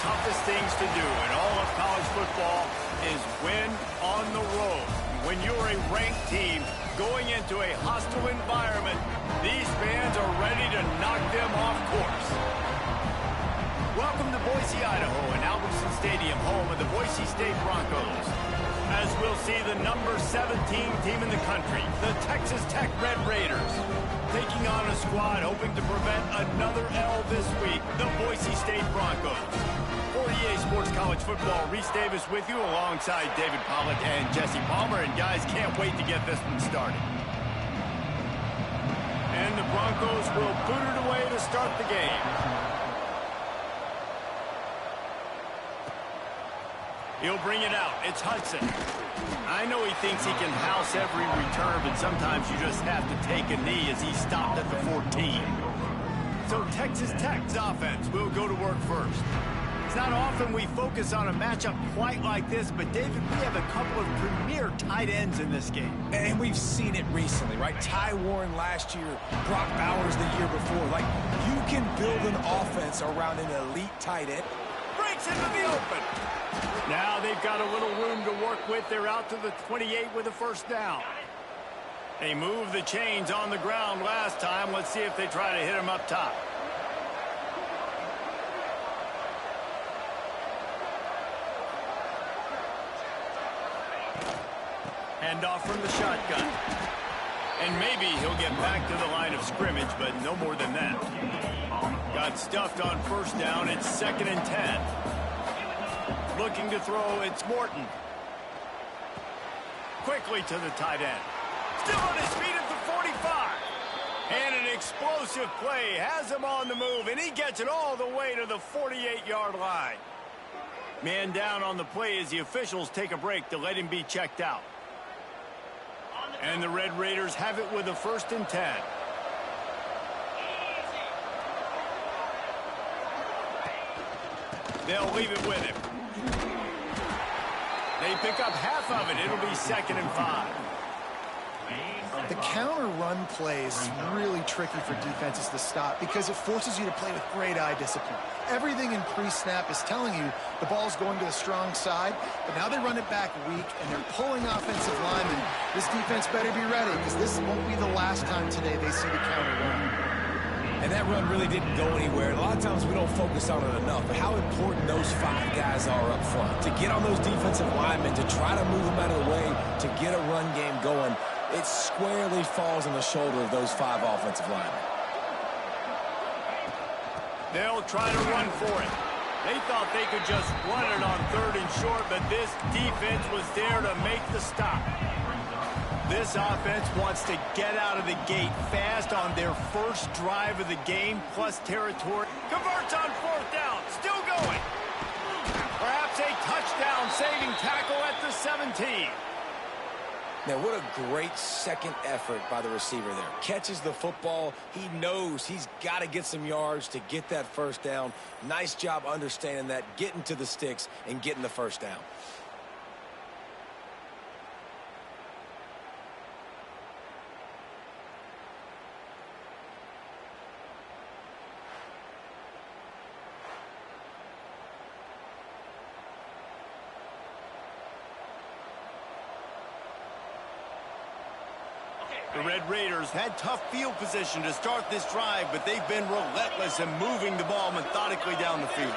toughest things to do in all of college football is win on the road. When you're a ranked team going into a hostile environment, these fans are ready to knock them off course. Welcome to Boise, Idaho, and Albertson Stadium, home of the Boise State Broncos. As we'll see the number 17 team in the country, the Texas Tech Red Raiders, taking on a squad hoping to prevent another L this week, the Boise State Broncos. For EA Sports College Football, Reese Davis with you alongside David Pollack and Jesse Palmer. And guys, can't wait to get this one started. And the Broncos will boot it away to start the game. He'll bring it out. It's Hudson. I know he thinks he can house every return, but sometimes you just have to take a knee as he stopped at the 14. So Texas Tech's offense will go to work first. It's not often we focus on a matchup quite like this, but David, we have a couple of premier tight ends in this game. And we've seen it recently, right? Ty Warren last year, Brock Bowers the year before. Like, you can build an offense around an elite tight end. Breaks into the open. Now they've got a little room to work with. They're out to the 28 with a first down. They moved the chains on the ground last time. Let's see if they try to hit him up top. Handoff from the shotgun. And maybe he'll get back to the line of scrimmage, but no more than that. Got stuffed on first down. It's 2nd and 10. Looking to throw, it's Morton. Quickly to the tight end. Still on his feet at the 45. And an explosive play has him on the move, and he gets it all the way to the 48-yard line. Man down on the play as the officials take a break to let him be checked out. And the Red Raiders have it with a 1st and 10. They'll leave it with him. They pick up half of it. It'll be 2nd and 5. The counter run play is really tricky for defenses to stop because it forces you to play with great eye discipline. Everything in pre-snap is telling you the ball's going to the strong side, but now they run it back weak, and they're pulling offensive linemen. This defense better be ready because this won't be the last time today they see the counter run. And that run really didn't go anywhere. A lot of times we don't focus on it enough, but how important those 5 guys are up front. To get on those defensive linemen, to try to move them out of the way, to get a run game going, it squarely falls on the shoulder of those 5 offensive linemen. They'll try to run for it. They thought they could just run it on 3rd and short, but this defense was there to make the stop. This offense wants to get out of the gate fast on their first drive of the game, plus territory. Converts on 4th down, still going. Perhaps a touchdown saving tackle at the 17. Now, what a great second effort by the receiver there. Catches the football. He knows he's got to get some yards to get that first down. Nice job understanding that, getting to the sticks and getting the first down. The Red Raiders had tough field position to start this drive, but they've been relentless in moving the ball methodically down the field.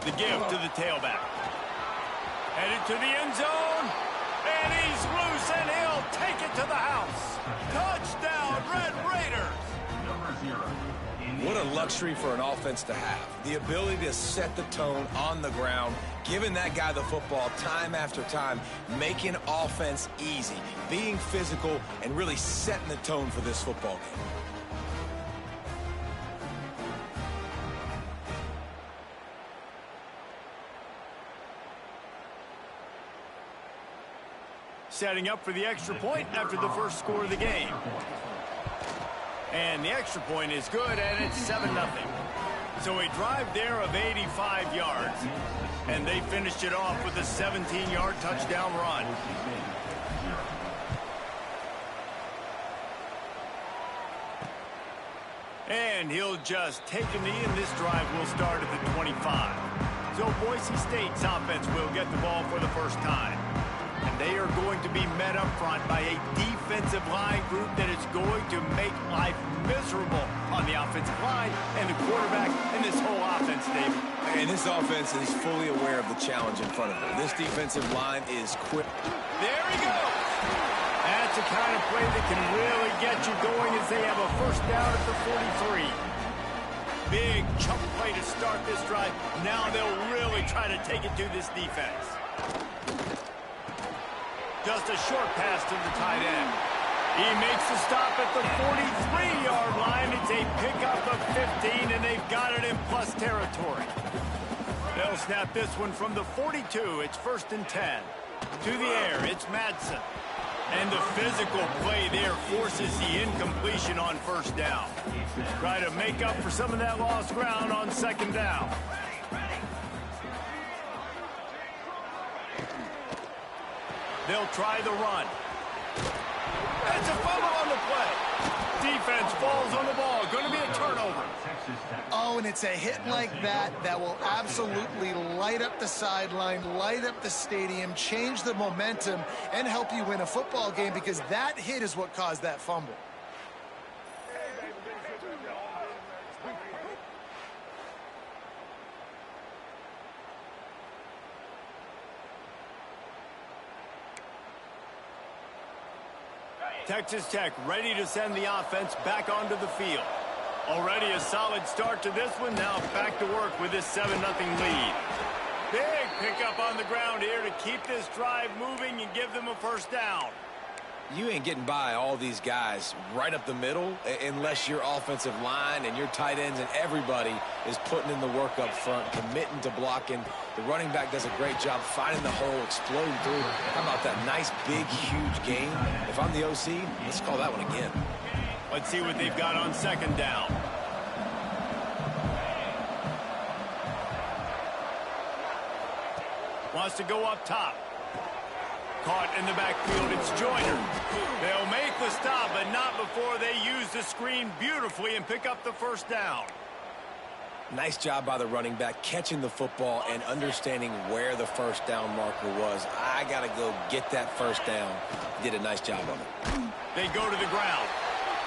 The give to the tailback. Headed to the end zone, and he's loose, and he'll take it to the house. Touchdown, Red Raiders! Number 0. What a luxury for an offense to have. The ability to set the tone on the ground, giving that guy the football time after time, making offense easy, being physical, and really setting the tone for this football game. Setting up for the extra point after the first score of the game. And the extra point is good, and it's 7-0. So a drive there of 85 yards. And they finished it off with a 17-yard touchdown run. And he'll just take a knee, and this drive will start at the 25. So Boise State's offense will get the ball for the first time. And they are going to be met up front by a defensive line group that is going to make life miserable on the offensive line and the quarterback and this whole offense, David. And this offense is fully aware of the challenge in front of them. This defensive line is quick. There he goes. That's the kind of play that can really get you going as they have a first down at the 43. Big chunk play to start this drive. Now they'll really try to take it to this defense. Just a short pass to the tight end. He makes the stop at the 43-yard line. It's a pickup of 15, and they've got it in plus territory. They'll snap this one from the 42. It's 1st and 10. To the air, it's Madsen. And the physical play there forces the incompletion on first down. Try to make up for some of that lost ground on 2nd down. They'll try the run. It's a fumble on the play. Defense falls on the ball. Going to be a turnover. Oh, and it's a hit like that that will absolutely light up the sideline, light up the stadium, change the momentum, and help you win a football game, because that hit is what caused that fumble. Texas Tech ready to send the offense back onto the field. Already a solid start to this one. Now back to work with this 7-0 lead. Big pickup on the ground here to keep this drive moving and give them a first down. You ain't getting by all these guys right up the middle unless your offensive line and your tight ends and everybody is putting in the work up front, committing to blocking. The running back does a great job finding the hole, exploding through. How about that nice, big, huge gain? If I'm the OC, let's call that one again. Let's see what they've got on 2nd down. Wants to go up top. Caught in the backfield, it's Joyner. They'll make the stop, but not before they use the screen beautifully and pick up the first down. Nice job by the running back, catching the football and understanding where the first down marker was. I got to go get that first down. He did a nice job of it. They go to the ground,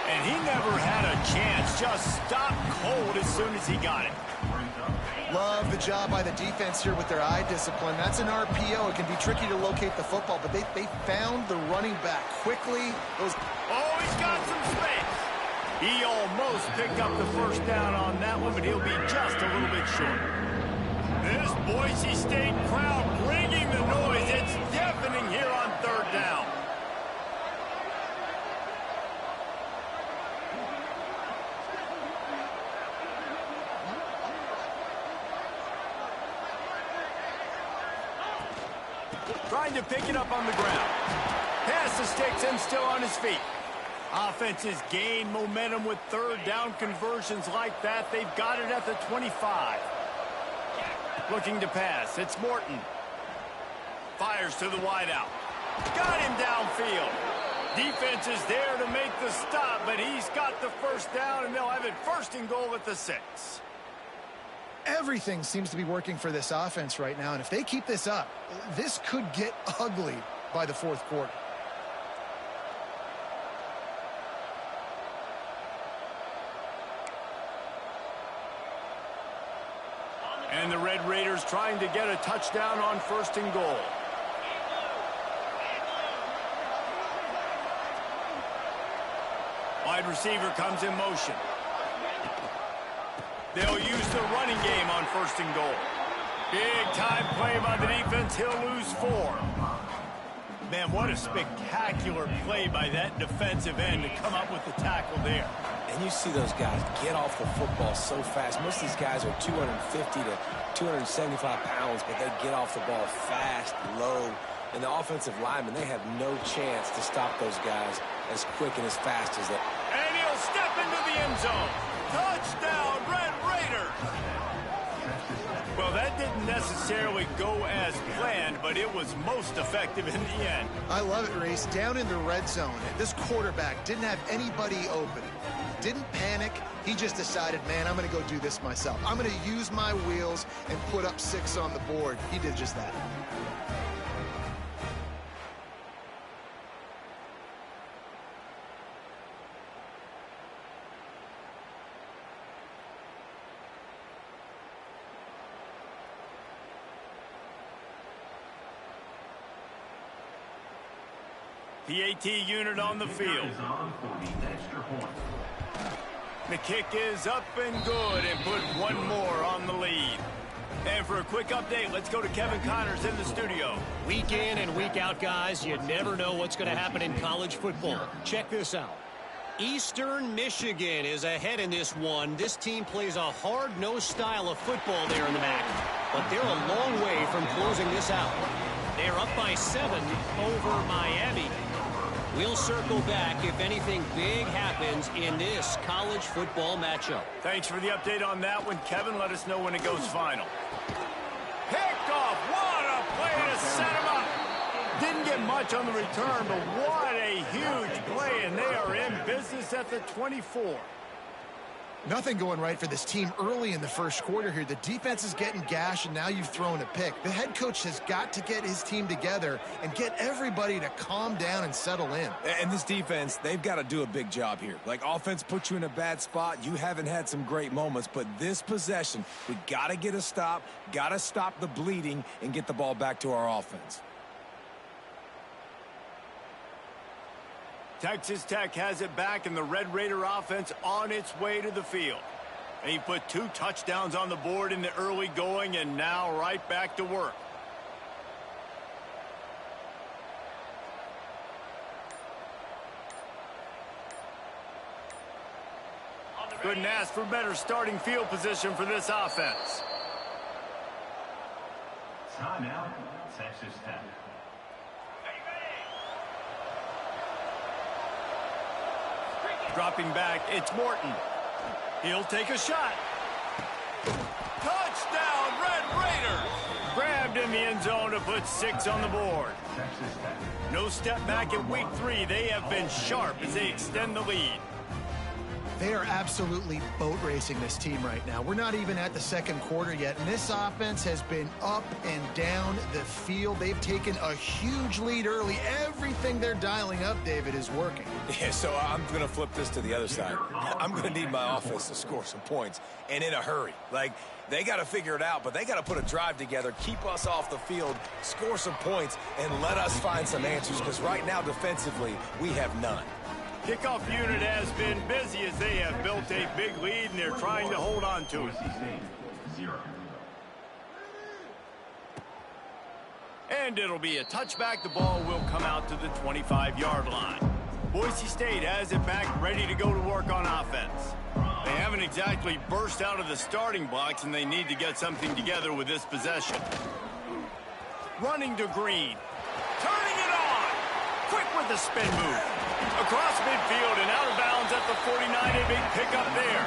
and he never had a chance. Just stopped cold as soon as he got it. Love the job by the defense here with their eye discipline. That's an RPO. It can be tricky to locate the football, but they found the running back quickly. Oh, he's got some space. He almost picked up the first down on that one, but he'll be just a little bit short. This Boise State crowd bringing the noise. It's deafening here on 3rd down. Trying to pick it up on the ground. Pass the sticks and still on his feet. Offenses gain momentum with 3rd down conversions like that. They've got it at the 25. Looking to pass. It's Morton. Fires to the wideout. Got him downfield. Defense is there to make the stop, but he's got the first down, and they'll have it 1st and goal at the 6. Everything seems to be working for this offense right now, and if they keep this up, this could get ugly by the 4th quarter. And the Red Raiders trying to get a touchdown on 1st and goal. Wide receiver comes in motion. They'll use the running game on 1st and goal. Big time play by the defense. He'll lose 4. Man, what a spectacular play by that defensive end to come up with the tackle there. And you see those guys get off the football so fast. Most of these guys are 250 to 275 pounds, but they get off the ball fast, low. And the offensive linemen, they have no chance to stop those guys as quick and as fast as they. And he'll step into the end zone. Touchdown, Red Raiders! Well, that didn't necessarily go as planned, but it was most effective in the end. I love it, Reese. Down in the red zone, this quarterback didn't have anybody open. Didn't panic. He just decided, man, I'm going to go do this myself. I'm going to use my wheels and put up 6 on the board. He did just that. The AT unit on the field. The kick is up and good and put one more on the lead. And for a quick update, let's go to Kevin Connors in the studio. Week in and week out, guys, you never know what's going to happen in college football. Check this out. Eastern Michigan is ahead in this one. This team plays a hard-nosed style of football there in the MAC, but they're a long way from closing this out. They're up by 7 over Miami. We'll circle back if anything big happens in this college football matchup. Thanks for the update on that one, Kevin. Let us know when it goes final. Picked off. What a play to set him up. Didn't get much on the return, but what a huge play, and they are in business at the 24. Nothing going right for this team early in the first quarter here. The defense is getting gashed, and now you've thrown a pick. The head coach has got to get his team together and get everybody to calm down and settle in. And this defense, they've got to do a big job here. Like, offense puts you in a bad spot. You haven't had some great moments, but this possession, we got to get a stop, got to stop the bleeding, and get the ball back to our offense. Texas Tech has it back, and the Red Raider offense on its way to the field. And he put 2 touchdowns on the board in the early going, and now right back to work. Couldn't ask for better starting field position for this offense. Timeout, Texas Tech. Dropping back, it's Morton. He'll take a shot. Touchdown, Red Raiders! Grabbed in the end zone to put 6 on the board. No step back in week 3. They have been sharp as they extend the lead. They are absolutely boat racing this team right now. We're not even at the second quarter yet, and this offense has been up and down the field. They've taken a huge lead early. Everything they're dialing up, David, is working. Yeah, so I'm going to flip this to the other side. I'm going to need my offense to score some points, and in a hurry. Like, they got to figure it out, but they got to put a drive together, keep us off the field, score some points, and let us find some answers, because right now, defensively, we have none. Kickoff unit has been busy as they have built a big lead, and they're trying to hold on to it. And it'll be a touchback. The ball will come out to the 25-yard line. Boise State has it back, ready to go to work on offense. They haven't exactly burst out of the starting blocks, and they need to get something together with this possession. Running to Green. Turning it on. Quick with the spin move. Across midfield and out of bounds at the 49. A big pickup there.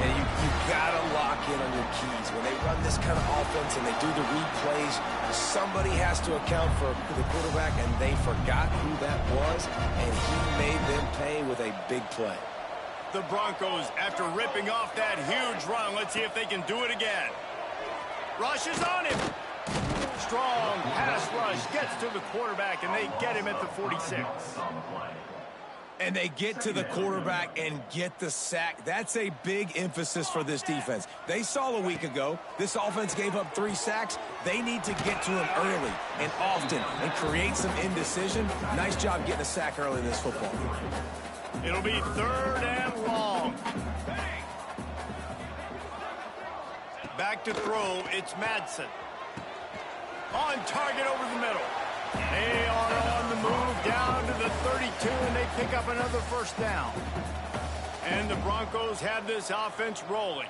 And you got to lock in on your keys. When they run this kind of offense and they do the read plays, somebody has to account for the quarterback, and they forgot who that was, and he made them pay with a big play. The Broncos, after ripping off that huge run, let's see if they can do it again. Rush is on him. Strong pass rush gets to the quarterback, and they get him at the 46. And they get to the quarterback and get the sack. That's a big emphasis for this defense. They saw a week ago, this offense gave up 3 sacks. They need to get to him early and often and create some indecision. Nice job getting a sack early in this football. It'll be 3rd and long. Back to throw, it's Madsen. On target over the middle. They are on the move down to the 32, and they pick up another first down. And the Broncos have this offense rolling.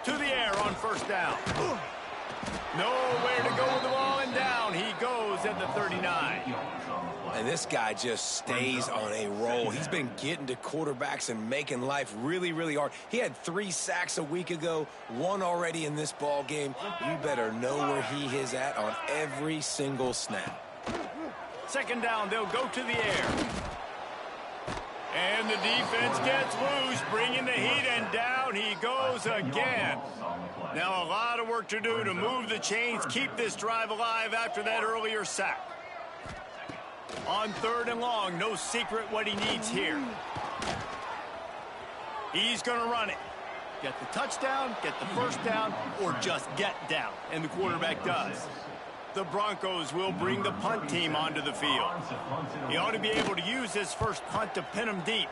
To the air on first down. Nowhere to go with the ball, and down he goes at the 39. And this guy just stays on a roll. He's been getting to quarterbacks and making life really, really hard. He had 3 sacks a week ago, 1 already in this ball game. You better know where he is at on every single snap. 2nd down, they'll go to the air. And the defense gets loose, bringing the heat, and down he goes again. Now a lot of work to do to move the chains, keep this drive alive after that earlier sack. On 3rd and long, no secret what he needs here. He's going to run it. Get the touchdown, get the first down, or just get down. And the quarterback does. The Broncos will bring the punt team onto the field. He ought to be able to use this first punt to pin him deep.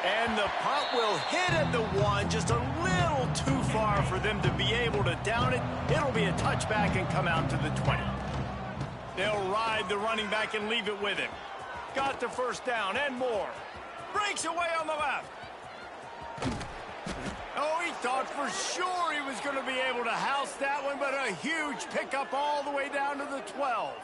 And the punt will hit at the 1, just a little too far for them to be able to down it. It'll be a touchback and come out to the 20. They'll ride the running back and leave it with him. Got the first down and more. Breaks away on the left. Oh, he thought for sure he was going to be able to house that one, but a huge pickup all the way down to the 12.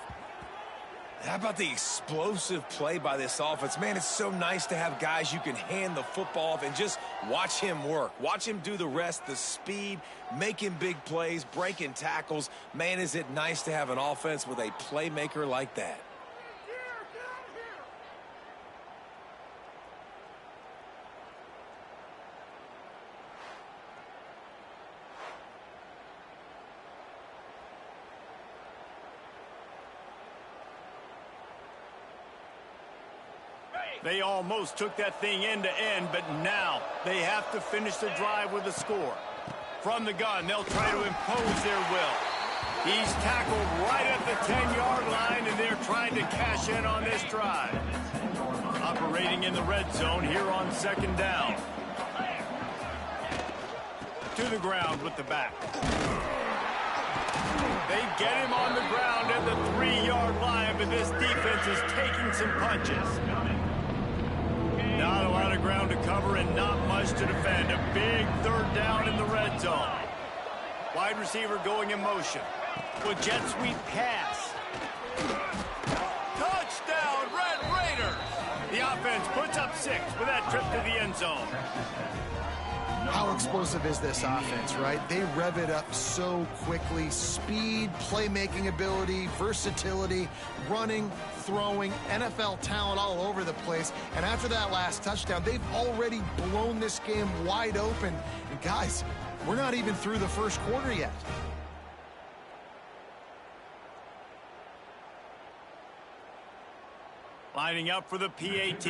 How about the explosive play by this offense? Man, it's so nice to have guys you can hand the football off and just watch him work. Watch him do the rest, the speed, making big plays, breaking tackles. Man, is it nice to have an offense with a playmaker like that. They almost took that thing end to end, but now they have to finish the drive with a score. From the gun, they'll try to impose their will. He's tackled right at the 10-yard line, and they're trying to cash in on this drive. Operating in the red zone here on 2nd down. To the ground with the back. They get him on the ground at the 3-yard line, but this defense is taking some punches. Not a lot of ground to cover and not much to defend. A big 3rd down in the red zone. Wide receiver going in motion. With jet sweep pass. Touchdown, Red Raiders! The offense puts up 6 with that trip to the end zone. How explosive is this offense, right? They rev it up so quickly. Speed, playmaking ability, versatility, running, throwing, NFL talent all over the place. And after that last touchdown, they've already blown this game wide open. And guys, we're not even through the first quarter yet. Lining up for the PAT.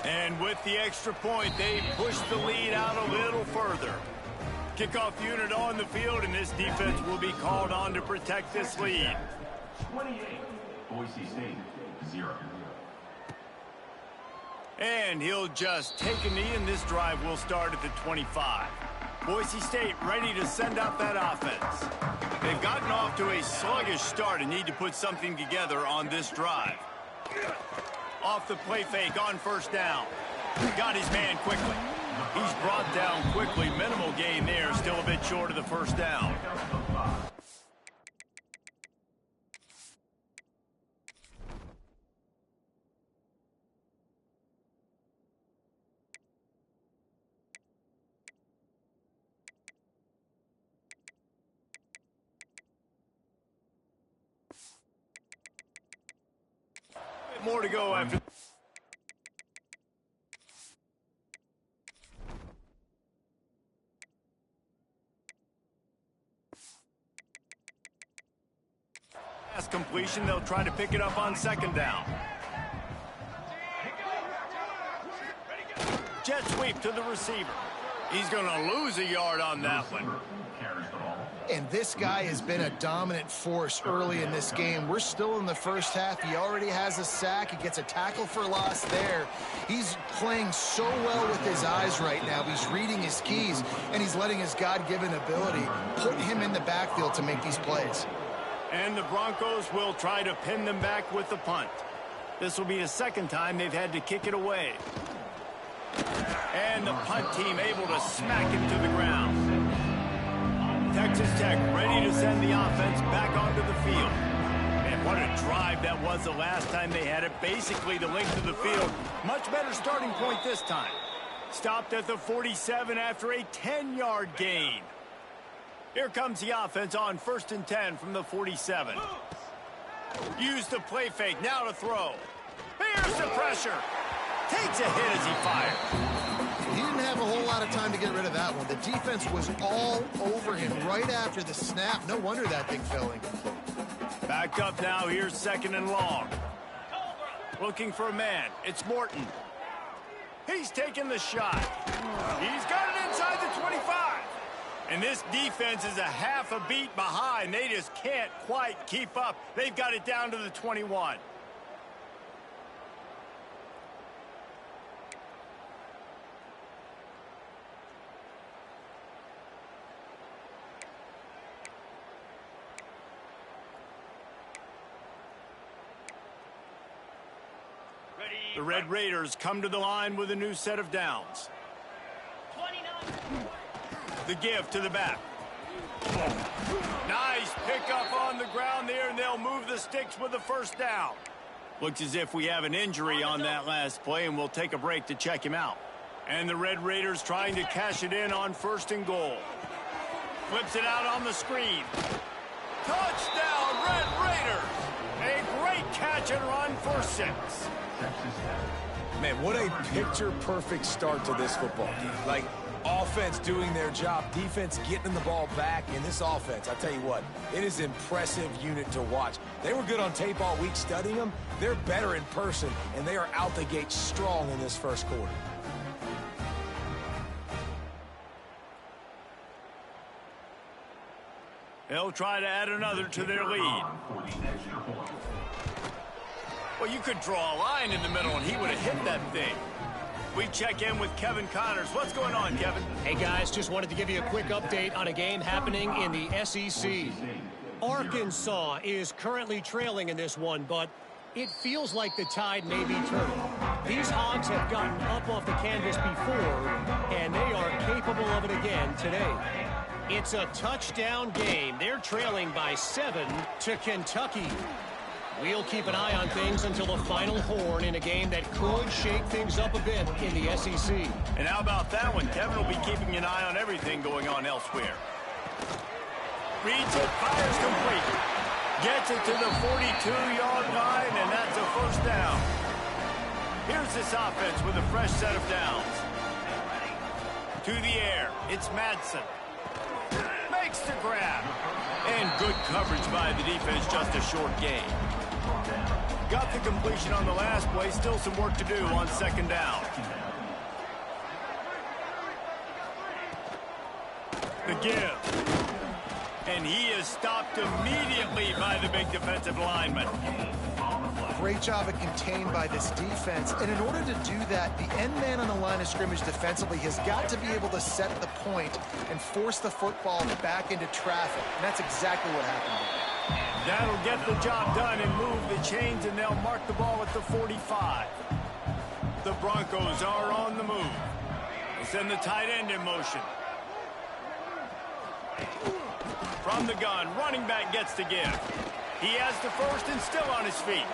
And with the extra point, they push the lead out a little further. Kickoff unit on the field, and this defense will be called on to protect this lead. 28, Boise State, 0. And he'll just take a knee, and this drive will start at the 25. Boise State ready to send out that offense. They've gotten off to a sluggish start and need to put something together on this drive. Off the play fake on 1st down. Got his man quickly. He's brought down quickly. Minimal gain there. Still a bit short of the 1st down. More to go after. Pass completion, they'll try to pick it up on 2nd down. Jet sweep to the receiver. He's going to lose a yard on that one. And this guy has been a dominant force early in this game. We're still in the first half. He already has a sack. He gets a tackle for loss there. He's playing so well with his eyes right now. He's reading his keys, and he's letting his God-given ability put him in the backfield to make these plays. And the Broncos will try to pin them back with the punt. This will be the 2nd time they've had to kick it away. And the punt team able to smack him to the ground. Texas Tech ready to send the offense back onto the field. And what a drive that was the last time they had it. Basically the length of the field. Much better starting point this time. Stopped at the 47 after a 10-yard gain. Here comes the offense on 1st and 10 from the 47. Use the play fake, now to throw. Here's the pressure. Takes a hit as he fires. He didn't have a whole lot of time to get rid of that one. The defense was all over him right after the snap. No wonder that thing fell incomplete. Back up now, here's 2nd and long. Looking for a man, it's Morton. He's taking the shot. He's got it inside the 25. And this defense is a half a beat behind. They just can't quite keep up. They've got it down to the 21. The Red Raiders come to the line with a new set of downs. 29. The give to the back. Nice pickup on the ground there, and they'll move the sticks with the 1st down. Looks as if we have an injury on that last play, and we'll take a break to check him out. And the Red Raiders trying to cash it in on 1st and goal. Flips it out on the screen. Touchdown, Red Raiders! A great catch and run for 6. Man, what a picture-perfect start to this football game. Like, offense doing their job, defense getting the ball back, and this offense, I tell you what, it is an impressive unit to watch. They were good on tape all week studying them. They're better in person, and they are out the gate strong in this 1st quarter. They'll try to add another to their lead. Well, you could draw a line in the middle, and he would have hit that thing. We check in with Kevin Connors. What's going on, Kevin? Hey, guys, just wanted to give you a quick update on a game happening in the SEC. Arkansas is currently trailing in this one, but it feels like the tide may be turning. These Hogs have gotten up off the canvas before, and they are capable of it again today. It's a touchdown game. They're trailing by 7 to Kentucky. We'll keep an eye on things until the final horn in a game that could shake things up a bit in the SEC. And how about that one? Kevin will be keeping an eye on everything going on elsewhere. Reads it, fires complete. Gets it to the 42-yard line, and that's a 1st down. Here's this offense with a fresh set of downs. To the air, it's Madsen. Makes the grab. And good coverage by the defense, just a short gain. Got the completion on the last play, still some work to do on 2nd down. The give. And he is stopped immediately by the big defensive lineman. Great job of contained by this defense. And in order to do that, the end man on the line of scrimmage defensively has got to be able to set the point and force the football back into traffic. And that's exactly what happened. That'll get the job done and move the chains, and they'll mark the ball at the 45. The Broncos are on the move. They send the tight end in motion. From the gun, running back gets the give. He has the 1st and still on his feet.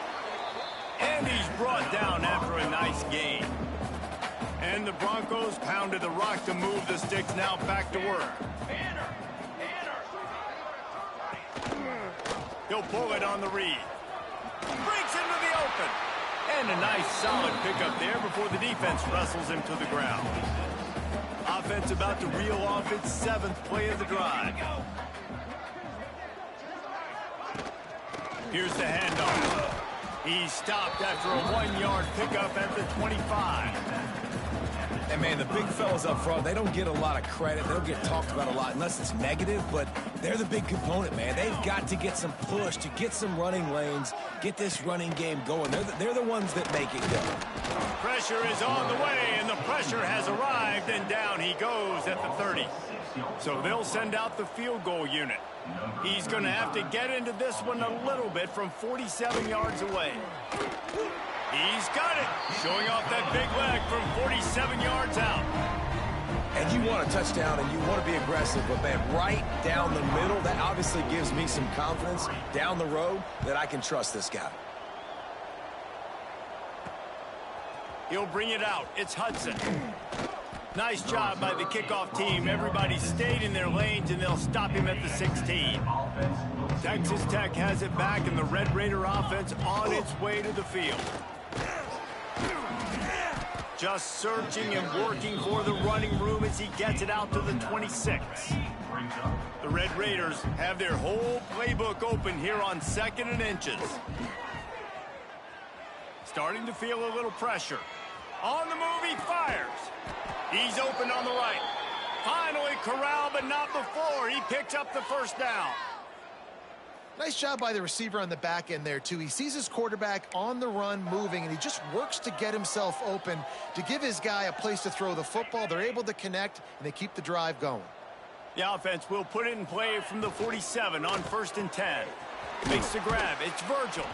And he's brought down after a nice gain. And the Broncos pounded the rock to move the sticks, now back to work. He'll pull it on the read. Breaks into the open. And a nice solid pickup there before the defense wrestles him to the ground. Offense about to reel off its 7th play of the drive. Here's the handoff. He's stopped after a 1-yard pickup at the 25. And, man, the big fellas up front, they don't get a lot of credit. They don't get talked about a lot unless it's negative, but they're the big component, man. They've got to get some push, to get some running lanes, get this running game going. They're the ones that make it go. Pressure is on the way, and the pressure has arrived, and down he goes at the 30. So they'll send out the field goal unit. He's going to have to get into this one a little bit from 47 yards away. He's got it, showing off that big leg from 47 yards out. And you want a touchdown and you want to be aggressive, but, man, right down the middle, that obviously gives me some confidence down the road that I can trust this guy. He'll bring it out. It's Hudson. Nice job by the kickoff team. Everybody stayed in their lanes, and they'll stop him at the 16. Texas Tech has it back, and the Red Raider offense on its way to the field. Just searching and working for the running room as he gets it out to the 26. The Red Raiders have their whole playbook open here on 2nd and inches. Starting to feel a little pressure. On the move, he fires. He's open on the right. Finally corralled, but not before. He picks up the first down. Nice job by the receiver on the back end there, too. He sees his quarterback on the run moving, and he just works to get himself open to give his guy a place to throw the football. They're able to connect, and they keep the drive going. The offense will put it in play from the 47 on 1st and 10. Makes the grab. It's Virgil.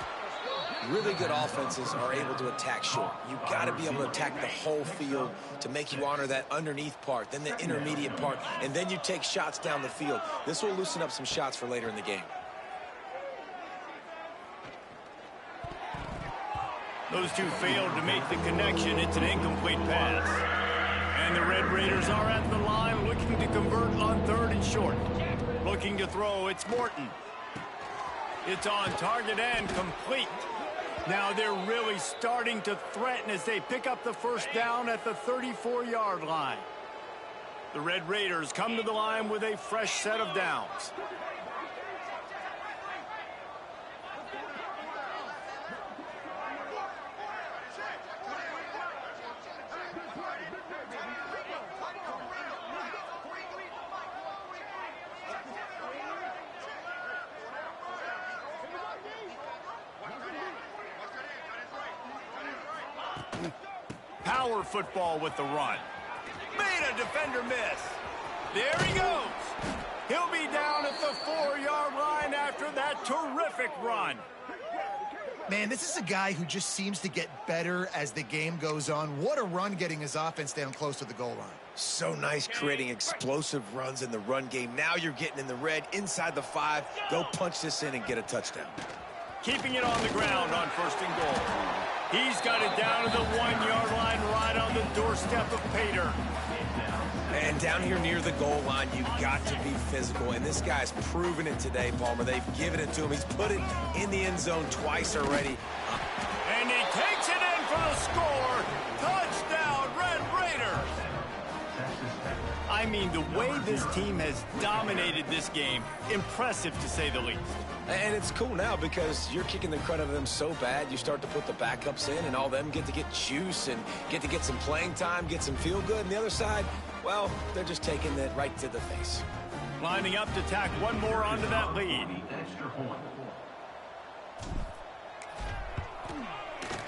Really good offenses are able to attack short. You've got to be able to attack the whole field to make you honor that underneath part, then the intermediate part, and then you take shots down the field. This will loosen up some shots for later in the game. Those two failed to make the connection. It's an incomplete pass. And the Red Raiders are at the line looking to convert on 3rd and short. Looking to throw, it's Morton. It's on target and complete. Now they're really starting to threaten as they pick up the first down at the 34-yard line. The Red Raiders come to the line with a fresh set of downs. Power football with the run. Made a defender miss. There he goes. He'll be down at the 4-yard line after that terrific run. Man, this is a guy who just seems to get better as the game goes on. What a run getting his offense down close to the goal line. So nice creating explosive runs in the run game. Now you're getting in the red inside the 5. Go punch this in and get a touchdown. Keeping it on the ground on 1st and goal. He's got it down to the 1-yard line right on the doorstep of Pater. And down here near the goal line, you've got to be physical. And this guy's proven it today, Palmer. They've given it to him. He's put it in the end zone twice already. And he takes it in for the score. Touchdown, Red Raiders. I mean, the way this team has dominated this game, impressive to say the least. And it's cool now because you're kicking the crud out of them so bad, you start to put the backups in, and all them get to get juice and get to get some playing time, get some feel good. And the other side, well, they're just taking it right to the face. Lining up to tack one more onto that lead.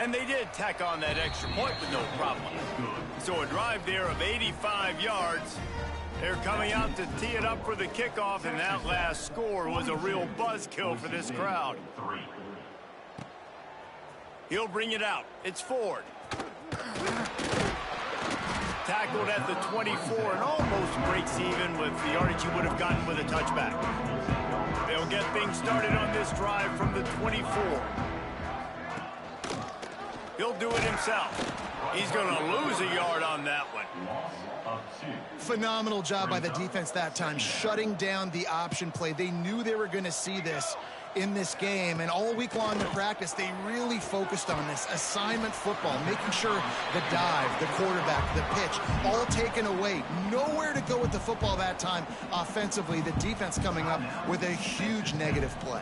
And they did tack on that extra point with no problem. So a drive there of 85 yards. They're coming out to tee it up for the kickoff, and that last score was a real buzzkill for this crowd. He'll bring it out. It's Ford. Tackled at the 24 and almost breaks even with the yardage he would have gotten with a touchback. They'll get things started on this drive from the 24. He'll do it himself. He's going to lose a yard on that one. Phenomenal job by the defense that time, shutting down the option play. They knew they were going to see this in this game, and all week long in practice, they really focused on this assignment football, making sure the dive, the quarterback, the pitch, all taken away. Nowhere to go with the football that time offensively. The defense coming up with a huge negative play.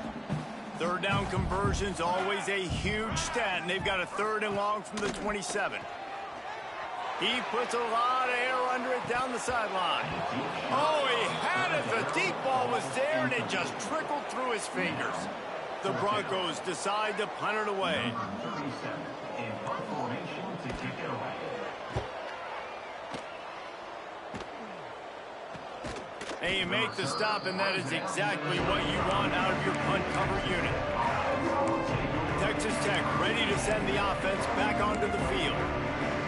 Third down conversion's always a huge stat, and they've got a 3rd and long from the 27. He puts a lot of air under it down the sideline. Oh, he had it. The deep ball was there, and it just trickled through his fingers. The Broncos decide to punt it away. And you make the stop, and that is exactly what you want out of your punt cover unit. Texas Tech ready to send the offense back onto the field.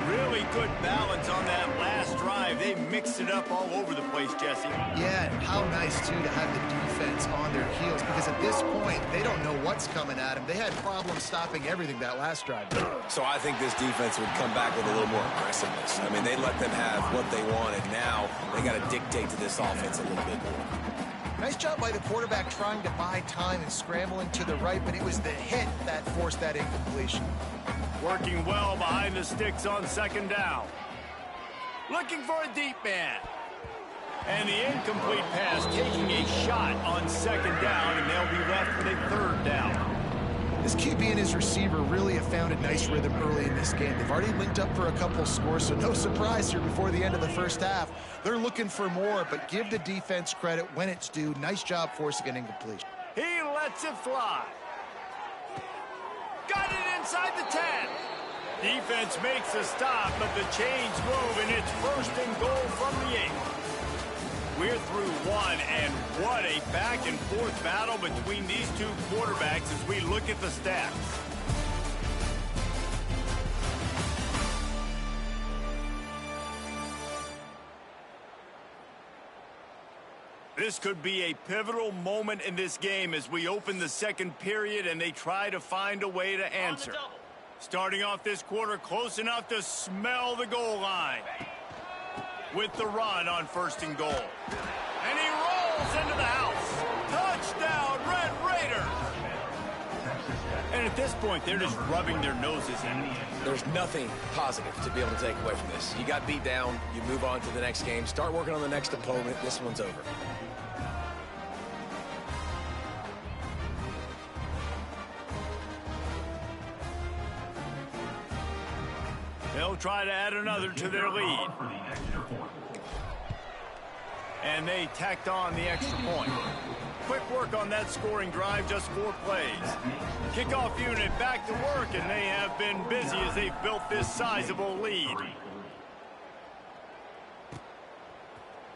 Really good balance on that last drive. They mixed it up all over the place, Jesse. Yeah, and how nice, too, to have the defense on their heels, because at this point, they don't know what's coming at them. They had problems stopping everything that last drive. So I think this defense would come back with a little more aggressiveness. I mean, they let them have what they wanted. Now they got to dictate to this offense a little bit more. Nice job by the quarterback trying to buy time and scrambling to the right, but it was the hit that forced that incompletion. Working well behind the sticks on second down. Looking for a deep man. And the incomplete pass taking a shot on second down, and they'll be left with a third down. This QB and his receiver really have found a nice rhythm early in this game. They've already linked up for a couple scores, so no surprise here before the end of the first half. They're looking for more, but give the defense credit when it's due. Nice job forcing an incompletion. He lets it fly. Got it inside the 10. Defense makes a stop, but the chains move, and it's first and goal from the 8. We're through one, and what a back-and-forth battle between these two quarterbacks as we look at the stats. This could be a pivotal moment in this game as we open the second period and they try to find a way to answer. Starting off this quarter close enough to smell the goal line. With the run on first and goal. And he rolls into the house. Touchdown, Red Raiders! And at this point, they're just rubbing their noses in it. There's nothing positive to be able to take away from this. You got beat down, you move on to the next game, start working on the next opponent. This one's over. They'll try to add another to their lead. And they tacked on the extra point. Quick work on that scoring drive, just 4 plays. Kickoff unit back to work, and they have been busy as they've built this sizable lead.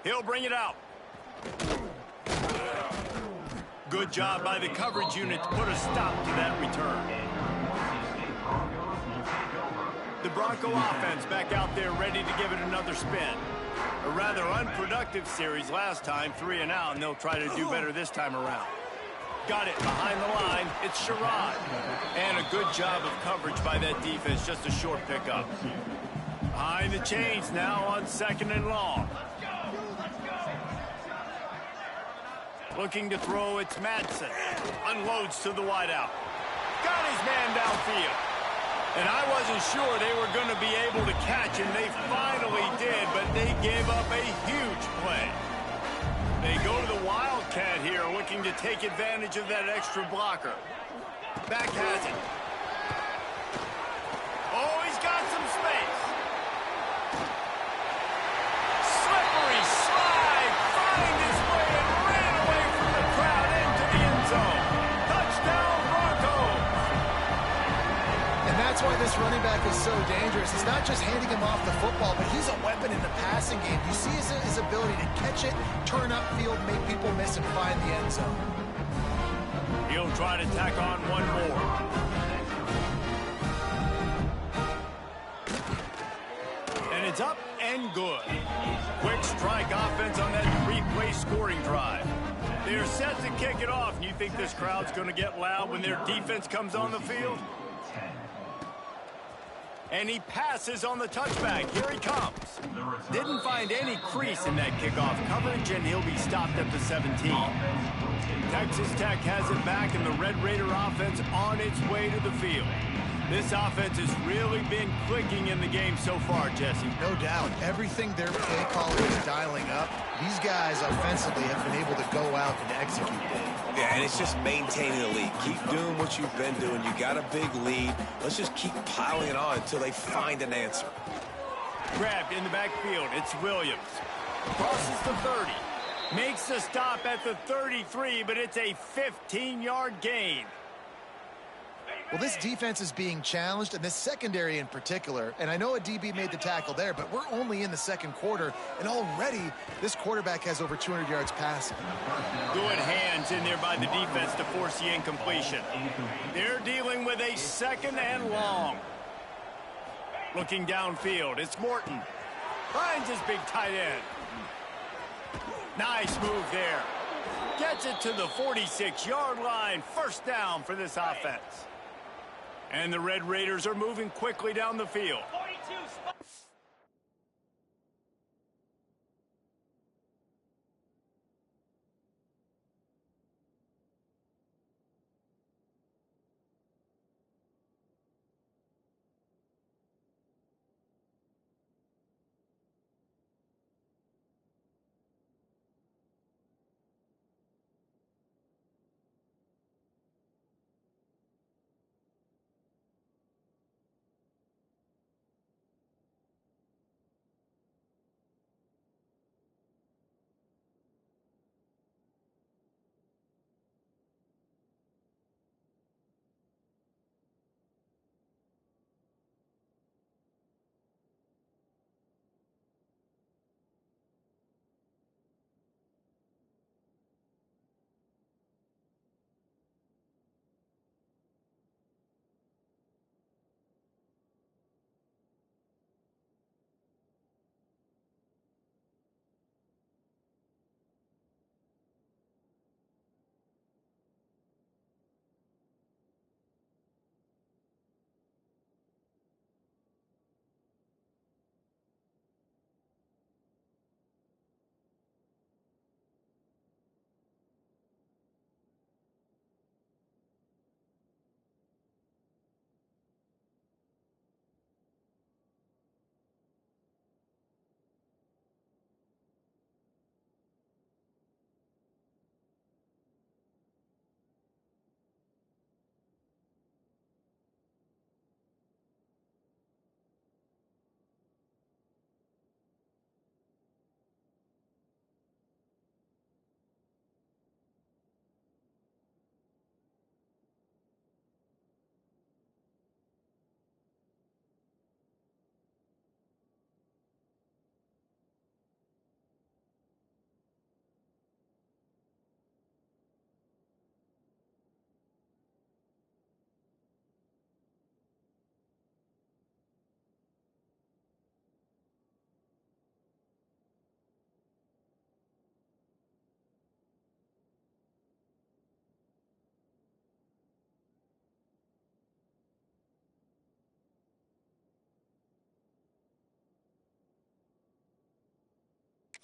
He'll bring it out. Good job by the coverage unit to put a stop to that return. The Bronco offense back out there ready to give it another spin. A rather unproductive series last time, 3 and out, and they'll try to do better this time around. Got it behind the line. It's Sherrod. And a good job of coverage by that defense, just a short pickup. Behind the chains now on second and long. Looking to throw, it's Madsen. Unloads to the wideout. Got his man downfield. And I wasn't sure they were going to be able to catch, and they finally did, but they gave up a huge play. They go to the Wildcat here, looking to take advantage of that extra blocker. Back has it. Oh, he's got some space. Slippery slide, find his way and ran away from the crowd into the end zone. Touchdown, Broncos. And that's why this running back is so dangerous. It's not just handing him off the football, but he's a weapon in the passing game. You see his ability to catch it, turn upfield, make people miss, and find the end zone. He'll try to tack on one more. And it's up and good. Quick strike offense on that 3-play scoring drive. They're set to kick it off, and you think this crowd's going to get loud when their defense comes on the field? And he passes on the touchback. Here he comes. Didn't find any crease in that kickoff coverage, and he'll be stopped at the 17. Texas Tech has it back, and the Red Raider offense on its way to the field. This offense has really been clicking in the game so far, Jesse. No doubt. Everything their play caller is dialing up, these guys offensively have been able to go out and execute. Yeah, and it's just maintaining the lead. Keep doing what you've been doing. You got a big lead. Let's just keep piling it on until they find an answer. Grabbed in the backfield. It's Williams. Crosses the 30. Makes the stop at the 33, but it's a 15-yard gain. Well, this defense is being challenged, and this secondary in particular, and I know a DB made the tackle there, but we're only in the second quarter, and already this quarterback has over 200 yards passing. Good hands in there by the defense to force the incompletion. They're dealing with a second and long. Looking downfield, it's Morton. Finds his big tight end. Nice move there. Gets it to the 46-yard line. First down for this offense. And the Red Raiders are moving quickly down the field. 42 spot.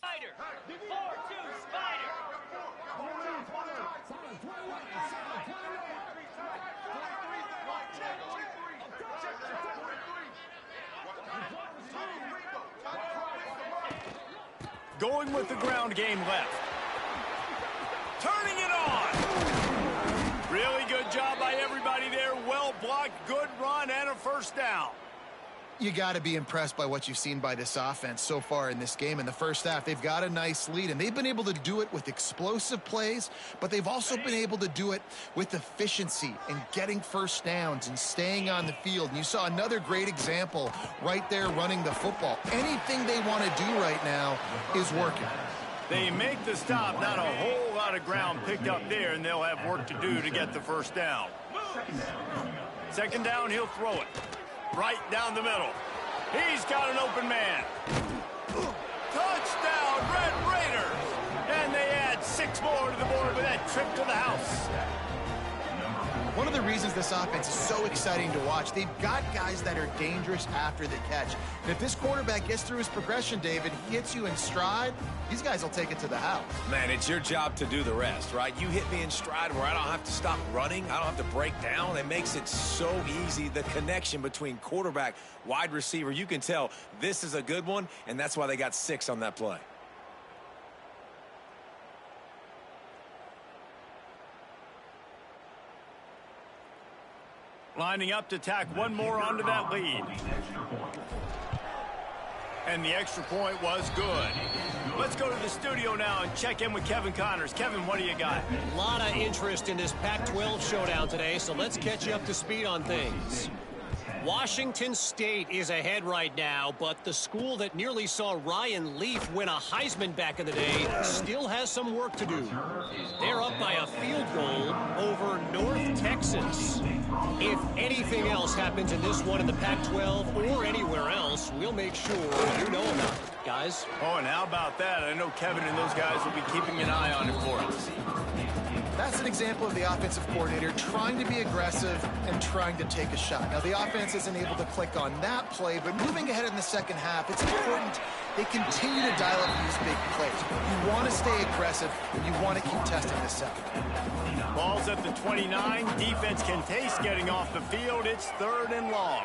Spider. 4-2 Spider. Going with the ground game left. Turning it on. Really good job by everybody there. Well blocked, good run, and a first down. You got to be impressed by what you've seen by this offense so far in this game. In the first half, they've got a nice lead, and they've been able to do it with explosive plays, but they've also been able to do it with efficiency and getting first downs and staying on the field. And you saw another great example right there running the football. Anything they want to do right now is working. They make the stop, not a whole lot of ground picked up there, and they'll have work to do to get the first down. Second down, he'll throw it. Right down the middle. He's got an open man. Touchdown, Red Raiders! And they add 6 more to the board with that trip to the house. One of the reasons this offense is so exciting to watch, they've got guys that are dangerous after the catch. And if this quarterback gets through his progression, David, he hits you in stride, these guys will take it to the house. Man, it's your job to do the rest, right? You hit me in stride where I don't have to stop running. I don't have to break down. It makes it so easy, the connection between quarterback, wide receiver. You can tell this is a good one, and that's why they got 6 on that play. Lining up to tack one more onto that lead. And the extra point was good. Let's go to the studio now and check in with Kevin Connors. Kevin, what do you got? A lot of interest in this Pac-12 showdown today, so let's catch you up to speed on things. Washington State is ahead right now, but the school that nearly saw Ryan Leaf win a Heisman back in the day still has some work to do. They're up by a field goal over North Texas. If anything else happens in this one in the Pac-12 or anywhere else, we'll make sure you know about it, guys. Oh, and how about that? I know Kevin and those guys will be keeping an eye on it for us. That's an example of the offensive coordinator trying to be aggressive and trying to take a shot. Now, the offense isn't able to click on that play, but moving ahead in the second half, it's important they continue to dial up these big plays. You want to stay aggressive, and you want to keep testing this out. Ball's at the 29. Defense can taste getting off the field. It's 3rd and long.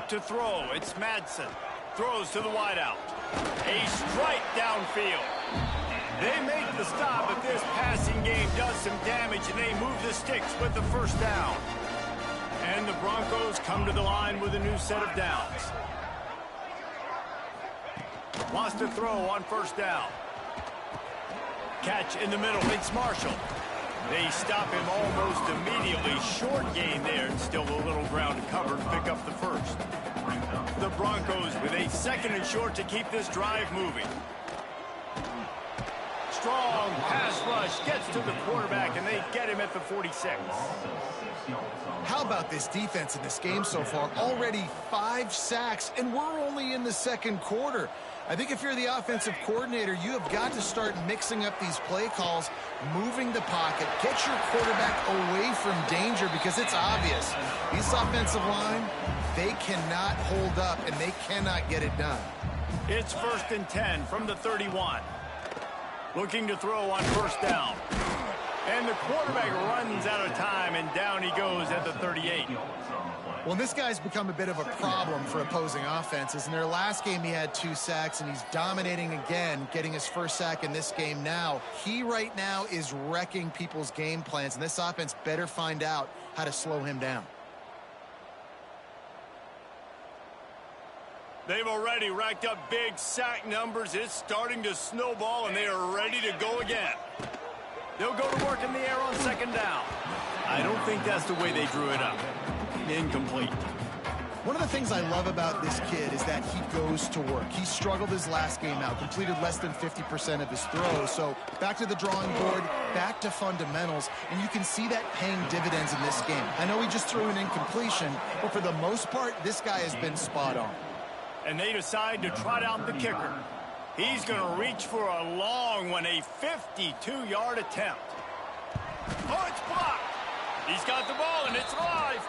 To throw, it's Madsen. Throws to the wideout. A strike downfield. They make the stop, but this passing game does some damage, and they move the sticks with the first down. And the Broncos come to the line with a new set of downs. Wants to throw on first down. Catch in the middle. It's Marshall. They stop him almost immediately. Short gain there, and still a little ground to cover to pick up the first. The Broncos with a 2nd and short to keep this drive moving. Strong pass rush gets to the quarterback, and they get him at the 46. How about this defense in this game so far? Already 5 sacks, and we're only in the 2nd quarter. I think if you're the offensive coordinator, you have got to start mixing up these play calls, moving the pocket, get your quarterback away from danger, because it's obvious. This offensive line, they cannot hold up, and they cannot get it done. It's 1st and 10 from the 31. Looking to throw on first down. And the quarterback runs out of time, and down he goes at the 38. Well, this guy's become a bit of a problem for opposing offenses. In their last game, he had 2 sacks, and he's dominating again, getting his first sack in this game now. He right now is wrecking people's game plans, and this offense better find out how to slow him down. They've already racked up big sack numbers. It's starting to snowball, and they are ready to go again. They'll go to work in the air on 2nd down. I don't think that's the way they drew it up. Incomplete. One of the things I love about this kid is that he goes to work. He struggled his last game out, completed less than 50% of his throws. So back to the drawing board, back to fundamentals, and you can see that paying dividends in this game. I know he just threw an incompletion, but for the most part, this guy has been spot on. And they decide to trot out the kicker. He's going to reach for a long one, a 52-yard attempt. Oh, it's blocked. He's got the ball, and it's live.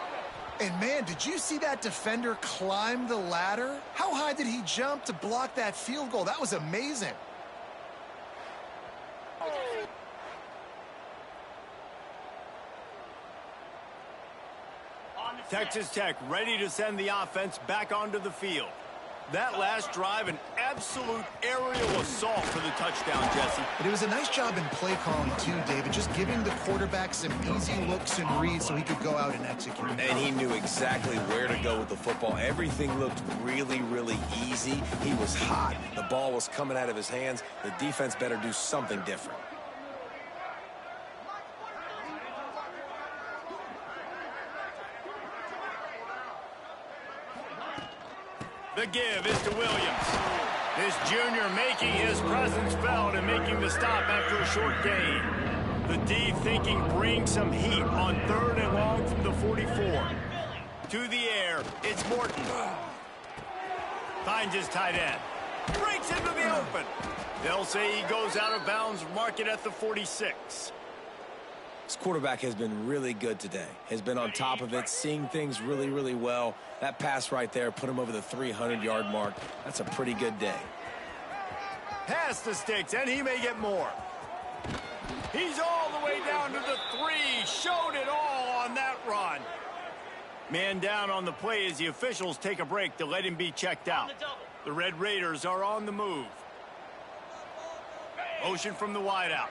And, man, did you see that defender climb the ladder? How high did he jump to block that field goal? That was amazing. Texas Tech ready to send the offense back onto the field. That last drive, an absolute aerial assault for the touchdown, Jesse. But it was a nice job in play calling, too, David, just giving the quarterback some easy looks and reads so he could go out and execute. And he knew exactly where to go with the football. Everything looked really, really easy. He was hot. The ball was coming out of his hands. The defense better do something different. The give is to Williams. This junior making his presence felt and making the stop after a short gain. The D thinking bring some heat on 3rd and long from the 44. To the air, it's Morton. Finds his tight end. Breaks into the open. They'll say he goes out of bounds, mark it at the 46. This quarterback has been really good today. Has been on top of it, seeing things really, really well. That pass right there put him over the 300-yard mark. That's a pretty good day. Pass the sticks, and he may get more. He's all the way down to the 3. Showed it all on that run. Man down on the play as the officials take a break to let him be checked out. The Red Raiders are on the move. Motion from the wideout.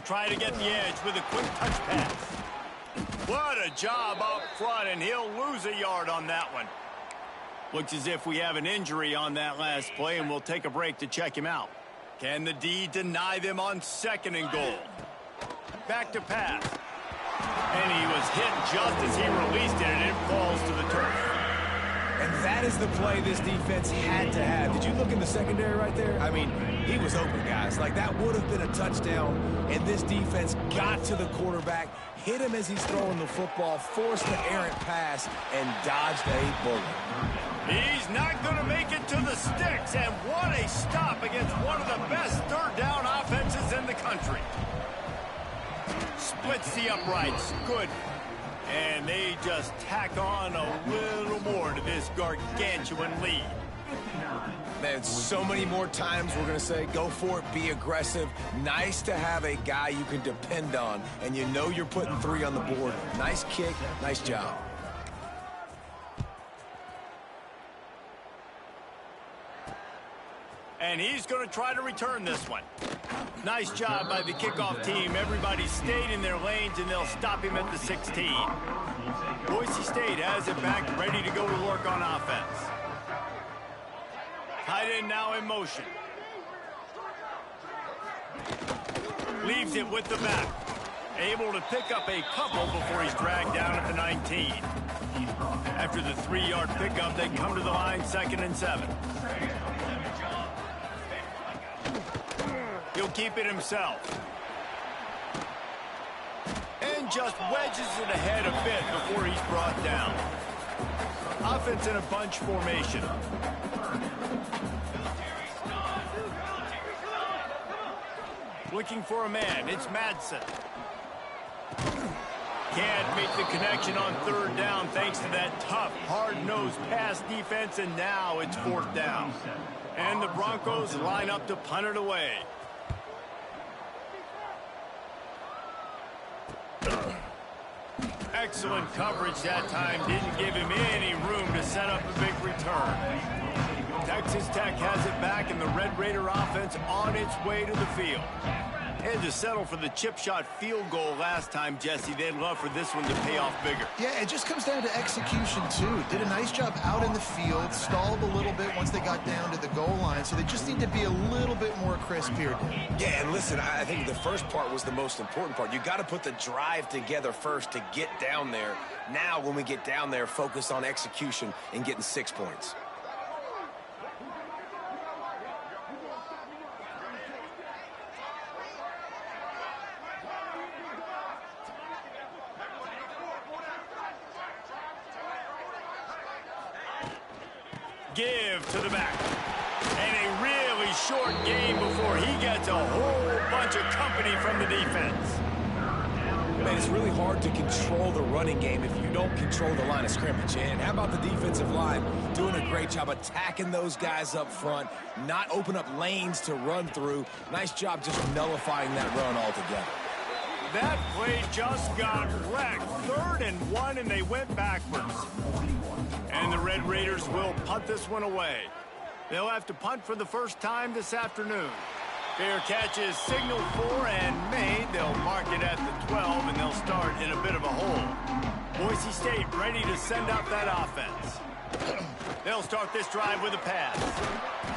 Try to get the edge with a quick touch pass. What a job up front, and he'll lose a yard on that one. Looks as if we have an injury on that last play, and we'll take a break to check him out. Can the D deny them on 2nd and goal? Back to pass. And he was hit just as he released it, and it falls to the That is the play this defense had to have. Did you look in the secondary right there? I mean, he was open, guys. Like, that would have been a touchdown, and this defense got to the quarterback, hit him as he's throwing the football, forced the errant pass, and dodged a bullet. He's not going to make it to the sticks, and what a stop against one of the best third down offenses in the country. Splits the uprights. Good. And they just tack on a little more to this gargantuan lead. Man, so many more times we're going to say, go for it, be aggressive. Nice to have a guy you can depend on, and you know you're putting 3 on the board. Nice kick, nice job. And he's going to try to return this one. Nice job by the kickoff team. Everybody stayed in their lanes, and they'll stop him at the 16. Boise State has it back, ready to go to work on offense. Tight end now in motion. Leaves it with the back. Able to pick up a couple before he's dragged down at the 19. After the 3-yard pickup, they come to the line, 2nd and 7. He'll keep it himself. And just wedges it ahead a bit before he's brought down. Offense in a bunch formation. Looking for a man. It's Madsen. Can't make the connection on 3rd down thanks to that tough, hard-nosed pass defense, and now it's 4th down. And the Broncos line up to punt it away. Excellent coverage that time. Didn't give him any room to set up a big return. Texas Tech has it back, and the Red Raider offense on its way to the field. Had to settle for the chip shot field goal last time, Jesse. They'd love for this one to pay off bigger. Yeah, it just comes down to execution, too. Did a nice job out in the field, stalled a little bit once they got down to the goal line, so they just need to be a little bit more crisp here. Yeah, and listen, I think the first part was the most important part. You got to put the drive together first to get down there. Now, when we get down there, focus on execution and getting 6 points. Give to the back. And a really short game before he gets a whole bunch of company from the defense. Man, it's really hard to control the running game if you don't control the line of scrimmage. And how about the defensive line doing a great job attacking those guys up front, not open up lanes to run through. Nice job just nullifying that run altogether. That play just got wrecked. 3rd and 1, and they went backwards. And the Red Raiders will punt this one away. They'll have to punt for the first time this afternoon. Fair catch is signaled for and made. They'll mark it at the 12, and they'll start in a bit of a hole. Boise State ready to send out that offense. They'll start this drive with a pass.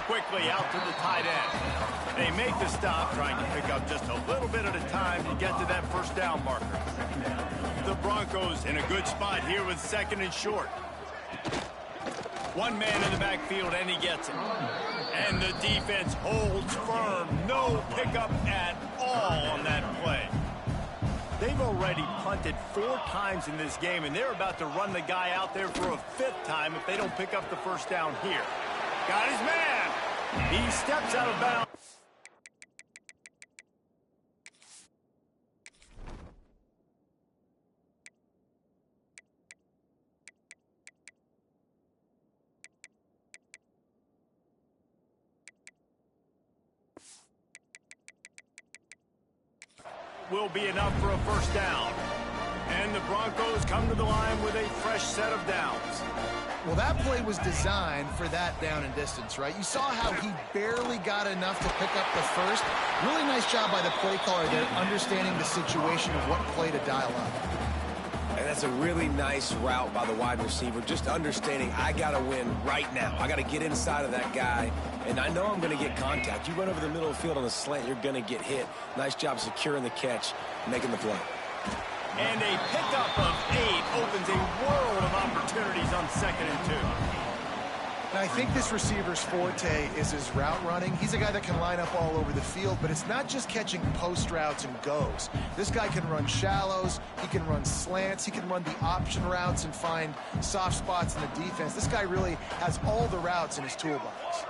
Quickly out to the tight end. They make the stop, trying to pick up just a little bit at a time to get to that 1st down marker. The Broncos in a good spot here with 2nd and short. One man in the backfield, and he gets it. And the defense holds firm. No pickup at all on that play. They've already punted 4 times in this game, and they're about to run the guy out there for a 5th time if they don't pick up the 1st down here. Got his man. He steps out of bounds. Will be enough for a 1st down. And the Broncos come to the line with a fresh set of downs. Well, that play was designed for that down and distance, right? You saw how he barely got enough to pick up the 1st. Really nice job by the play caller there, understanding the situation of what play to dial up. And that's a really nice route by the wide receiver, just understanding I got to win right now. I got to get inside of that guy, and I know I'm going to get contact. You run over the middle of the field on a slant, you're going to get hit. Nice job securing the catch, making the play. And a pickup of 8 opens a world of opportunities on 2nd and 2. And I think this receiver's forte is his route running. He's a guy that can line up all over the field, but it's not just catching post routes and goes. This guy can run shallows, he can run slants, he can run the option routes and find soft spots in the defense. This guy really has all the routes in his toolbox.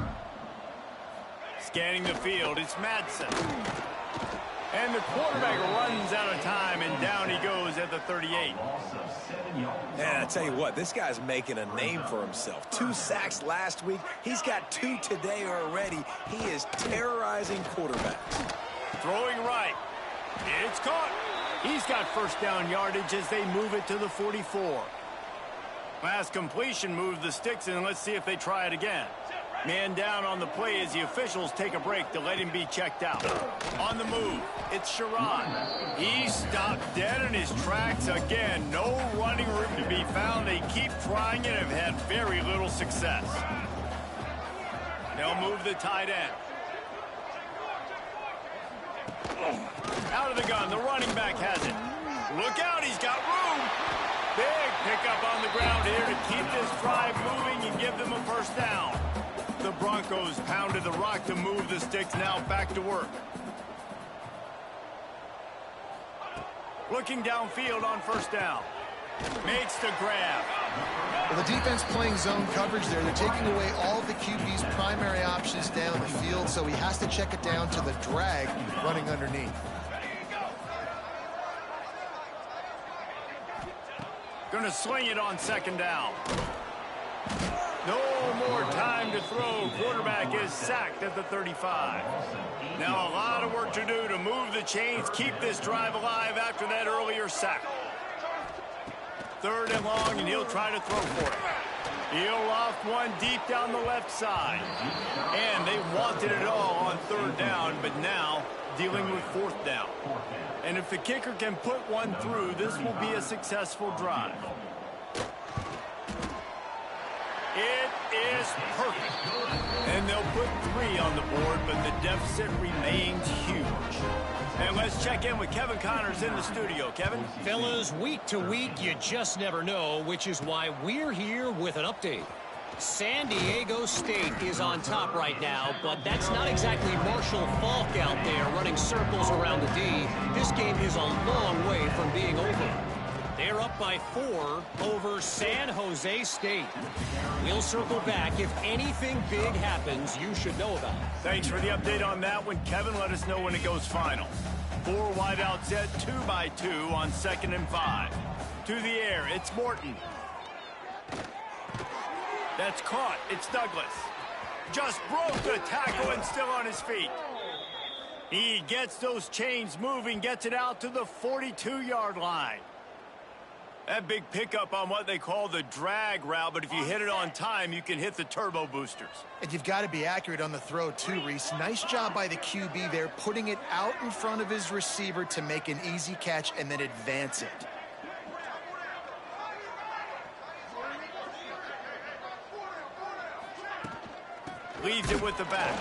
Scanning the field, it's Madsen. And the quarterback runs out of time, and down he goes at the 38. And I tell you what, this guy's making a name for himself. 2 sacks last week. He's got 2 today already. He is terrorizing quarterbacks. Throwing right. It's caught. He's got first down yardage as they move it to the 44. Last completion moves the sticks, and let's see if they try it again. Man down on the play as the officials take a break to let him be checked out. On the move, it's Sherrod. He stopped dead in his tracks again. No running room to be found. They keep trying it and have had very little success. They'll move the tight end. Out of the gun, the running back has it. Look out, he's got room. Big pickup on the ground here to keep this drive moving and give them a first down. The Broncos pounded the rock to move the sticks, now back to work. Looking downfield on first down. Makes the grab. Well, the defense playing zone coverage there. They're taking away all of the QB's primary options down the field, so he has to check it down to the drag running underneath. Gonna sling it on second down. No more time to throw. Quarterback is sacked at the 35. Now a lot of work to do to move the chains, keep this drive alive after that earlier sack. 3rd and long, and he'll try to throw for it. He'll loft one deep down the left side. And they wanted it all on 3rd down, but now dealing with 4th down. And if the kicker can put one through, this will be a successful drive. It is perfect. And they'll put 3 on the board, but the deficit remains huge. And let's check in with Kevin Connors in the studio. Kevin? Fellas, week to week, you just never know, which is why we're here with an update. San Diego State is on top right now, but that's not exactly Marshall Faulk out there running circles around the D. This game is a long way from being over. They're up by 4 over San Jose State. We'll circle back. If anything big happens, you should know about it. Thanks for the update on that one, Kevin. Let us know when it goes final. 4 wideout set, 2 by 2 on 2nd and 5. To the air, it's Morton. That's caught. It's Douglas. Just broke the tackle and still on his feet. He gets those chains moving, gets it out to the 42-yard line. That big pickup on what they call the drag route, but if you hit it on time, you can hit the turbo boosters. And you've got to be accurate on the throw too, Reese. Nice job by the QB there, putting it out in front of his receiver to make an easy catch and then advance it. Leaves it with the back.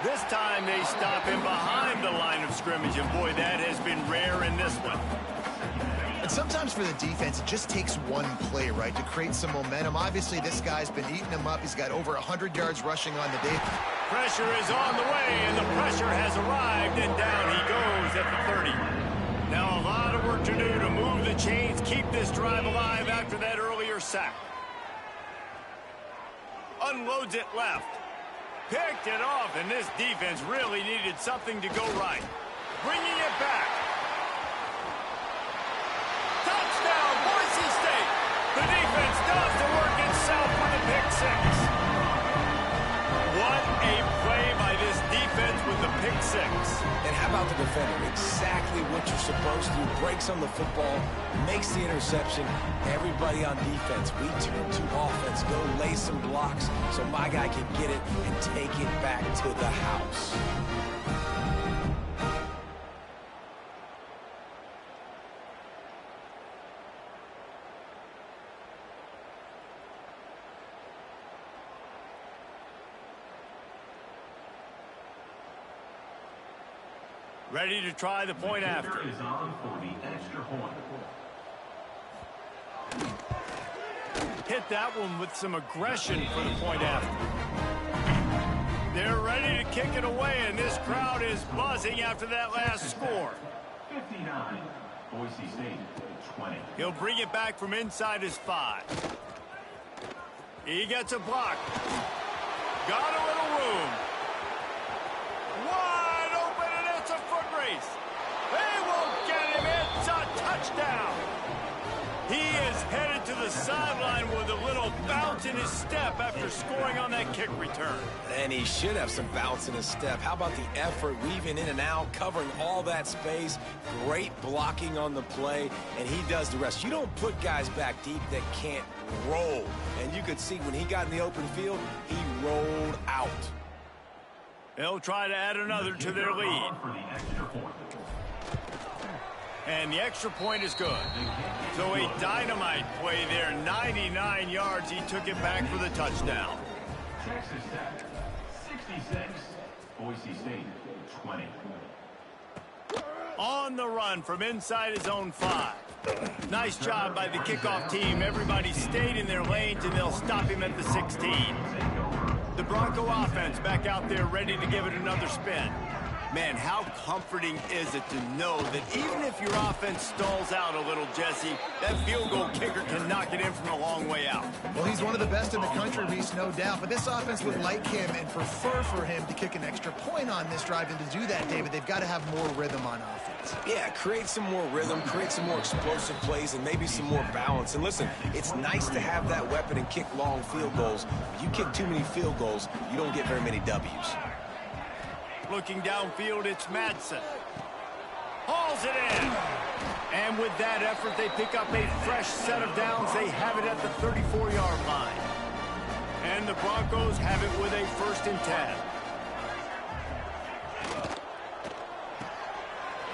This time they stop him behind the line of scrimmage, and boy, that has been rare in this one. And sometimes for the defense, it just takes one play, right, to create some momentum. Obviously, this guy's been eating him up. He's got over 100 yards rushing on the day. Pressure is on the way, and the pressure has arrived, and down he goes at the 30. Now a lot of work to do to move the chains, keep this drive alive after that earlier sack. Unloads it left. Picked it off, and this defense really needed something to go right. Bringing it back. Touchdown, Boise State. The defense does the work itself with a pick 6. What a play by this defense with the pick 6. And how about the defender? Exactly what you're supposed to do. Breaks on the football, makes the interception. Everybody on defense, we turn to offense. Go lay some blocks so my guy can get it and take it back to the house. Ready to try the point after. Is on for the extra point. hit that one with some aggression for the point after. They're ready to kick it away, and this crowd is buzzing after that last score. 59, Boise State, 20. He'll bring it back from inside his 5. He gets a block. Got a little room. Wide open, and it's a foot race. They won't get him. It's a touchdown. He is headed to the sideline with a little bounce in his step after scoring on that kick return. And he should have some bounce in his step. How about the effort, weaving in and out, covering all that space, great blocking on the play, and he does the rest. You don't put guys back deep that can't roll. And you could see when he got in the open field, he rolled out. They'll try to add another to their lead. And the extra point is good. So a dynamite play there, 99 yards. He took it back for the touchdown. Texas Tech, 66, Boise State, 20. On the run from inside his own 5. Nice job by the kickoff team. Everybody stayed in their lanes, and they'll stop him at the 16. The Bronco offense back out there ready to give it another spin. Man, how comforting is it to know that even if your offense stalls out a little, Jesse, that field goal kicker can knock it in from a long way out. Well, he's one of the best in the country, Reese, no doubt. But this offense would like him and prefer for him to kick an extra point on this drive. And to do that, David, they've got to have more rhythm on offense. Yeah, create some more rhythm, create some more explosive plays, and maybe some more balance. And listen, it's nice to have that weapon and kick long field goals. If you kick too many field goals, you don't get very many W's. Looking downfield, it's Madsen. Hauls it in. And with that effort, they pick up a fresh set of downs. They have it at the 34-yard line. And the Broncos have it with a 1st and 10.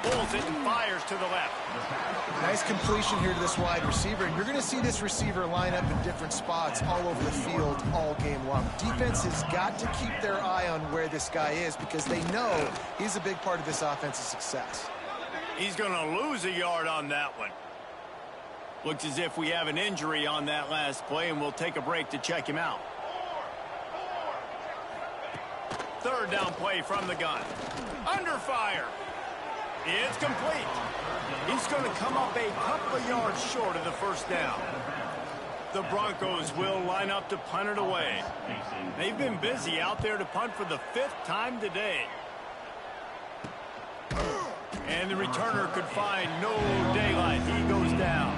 Pulls it and fires to the left. Nice completion here to this wide receiver. And you're going to see this receiver line up in different spots all over the field all game long. Defense has got to keep their eye on where this guy is because they know he's a big part of this offense's success. He's going to lose a yard on that one. Looks as if we have an injury on that last play, and we'll take a break to check him out. 3rd down play from the gun. Under fire. It's complete. He's going to come up a couple of yards short of the 1st down. The Broncos will line up to punt it away. They've been busy out there to punt for the 5th time today. And the returner could find no daylight. He goes down.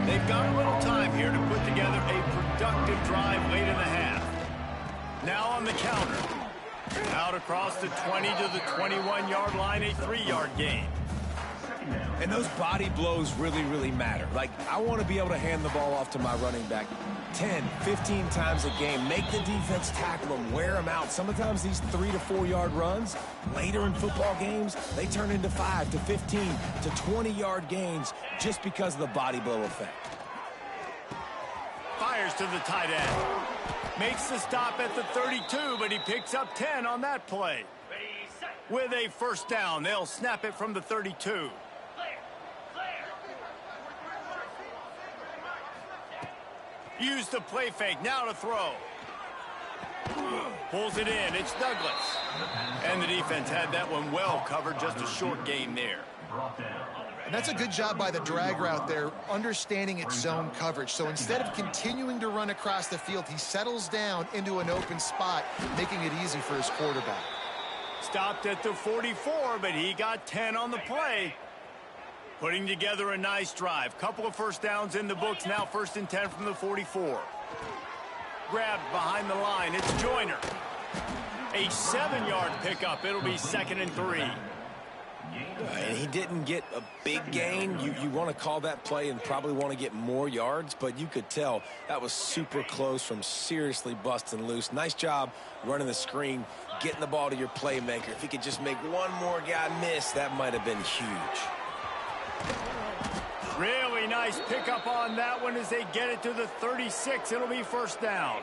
They've got a little time here to put together a productive drive late in the half. Now on the counter. Out across the 20 to the 21-yard line, a 3-yard gain. And those body blows really, really matter. Like, I want to be able to hand the ball off to my running back 10, 15 times a game. Make the defense tackle them, wear them out. Sometimes these 3 to 4 yard runs, later in football games, they turn into 5 to 15 to 20-yard gains just because of the body blow effect. Fires to the tight end. Makes the stop at the 32, but he picks up 10 on that play. With a 1st down, they'll snap it from the 32. Use the play fake, now to throw. Pulls it in, it's Douglas. And the defense had that one well covered, just a short gain there. And that's a good job by the drag route there, understanding its zone coverage. So instead of continuing to run across the field, he settles down into an open spot, making it easy for his quarterback. Stopped at the 44, but he got 10 on the play. Putting together a nice drive. Couple of 1st downs in the books, now 1st and 10 from the 44. Grabbed behind the line, it's Joyner. A 7-yard pickup, it'll be 2nd and 3. And he didn't get a big gain. You want to call that play and probably want to get more yards, but you could tell that was super close from seriously busting loose. Nice job running the screen, getting the ball to your playmaker. If he could just make one more guy miss, that might have been huge. Really nice pickup on that one as they get it to the 36. It'll be 1st down.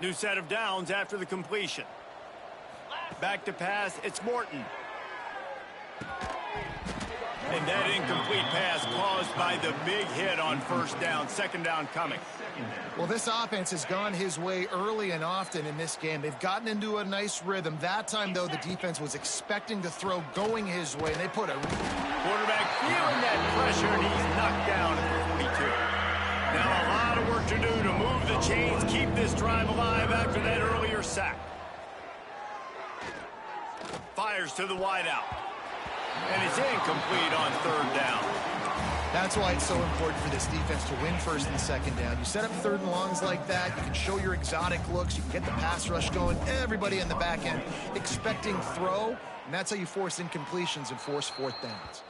New set of downs after the completion. Back to pass, it's Morton. And that incomplete pass caused by the big hit on first down. Second down coming. Well, this offense has gone his way early and often in this game. They've gotten into a nice rhythm. That time, though, the defense was expecting to throw going his way. And they put a... Quarterback feeling that pressure, and he's knocked down at 42. Now a lot of work to do to move the chains, keep this drive alive after that earlier sack. Fires to the wideout. And it's incomplete on third down. That's why it's so important for this defense to win first and second down. You set up third and longs like that, you can show your exotic looks, you can get the pass rush going, everybody in the back end expecting throw, and that's how you force incompletions and force fourth downs.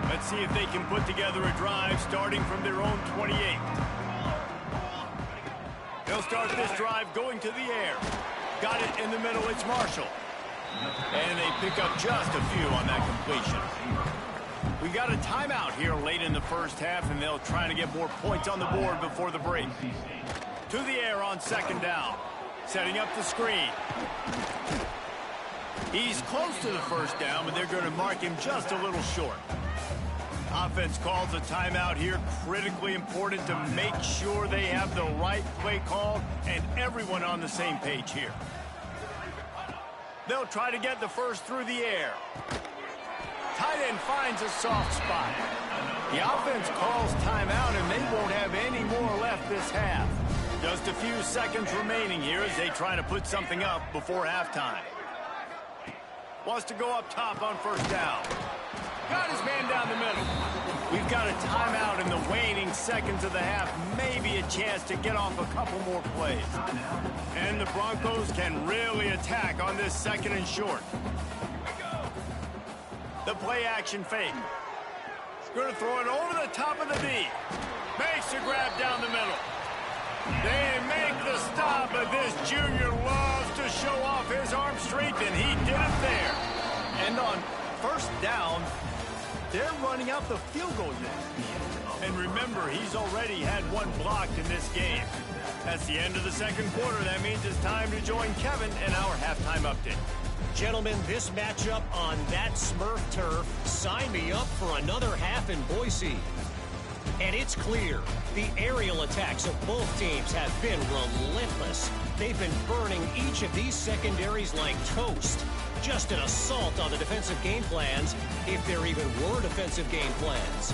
Let's see if they can put together a drive starting from their own 28. They'll start this drive going to the air. Got it in the middle, it's Marshall. And they pick up just a few on that completion. We got a timeout here late in the first half, and they'll try to get more points on the board before the break. To the air on second down. Setting up the screen. He's close to the first down, but they're going to mark him just a little short. Offense calls a timeout here. Critically important to make sure they have the right play call and everyone on the same page here. They'll try to get the first through the air. Tight end finds a soft spot. The offense calls timeout, and they won't have any more left this half. Just a few seconds remaining here as they try to put something up before halftime. Wants to go up top on first down. Got his man down the middle. We've got a timeout in the waning seconds of the half. Maybe a chance to get off a couple more plays. And the Broncos can really attack on this second and short. The play action fake. Going to throw it over the top of the D. Makes a grab down the middle. They make the stop, but this junior loves to show off his arm strength, and he did it there. And on first down, they're running out the field goal unit. And remember, he's already had one blocked in this game. That's the end of the second quarter. That means it's time to join Kevin in our halftime update. Gentlemen, this matchup on that Smurf turf, sign me up for another half in Boise. And it's clear, the aerial attacks of both teams have been relentless. They've been burning each of these secondaries like toast. Just an assault on the defensive game plans, if there even were defensive game plans.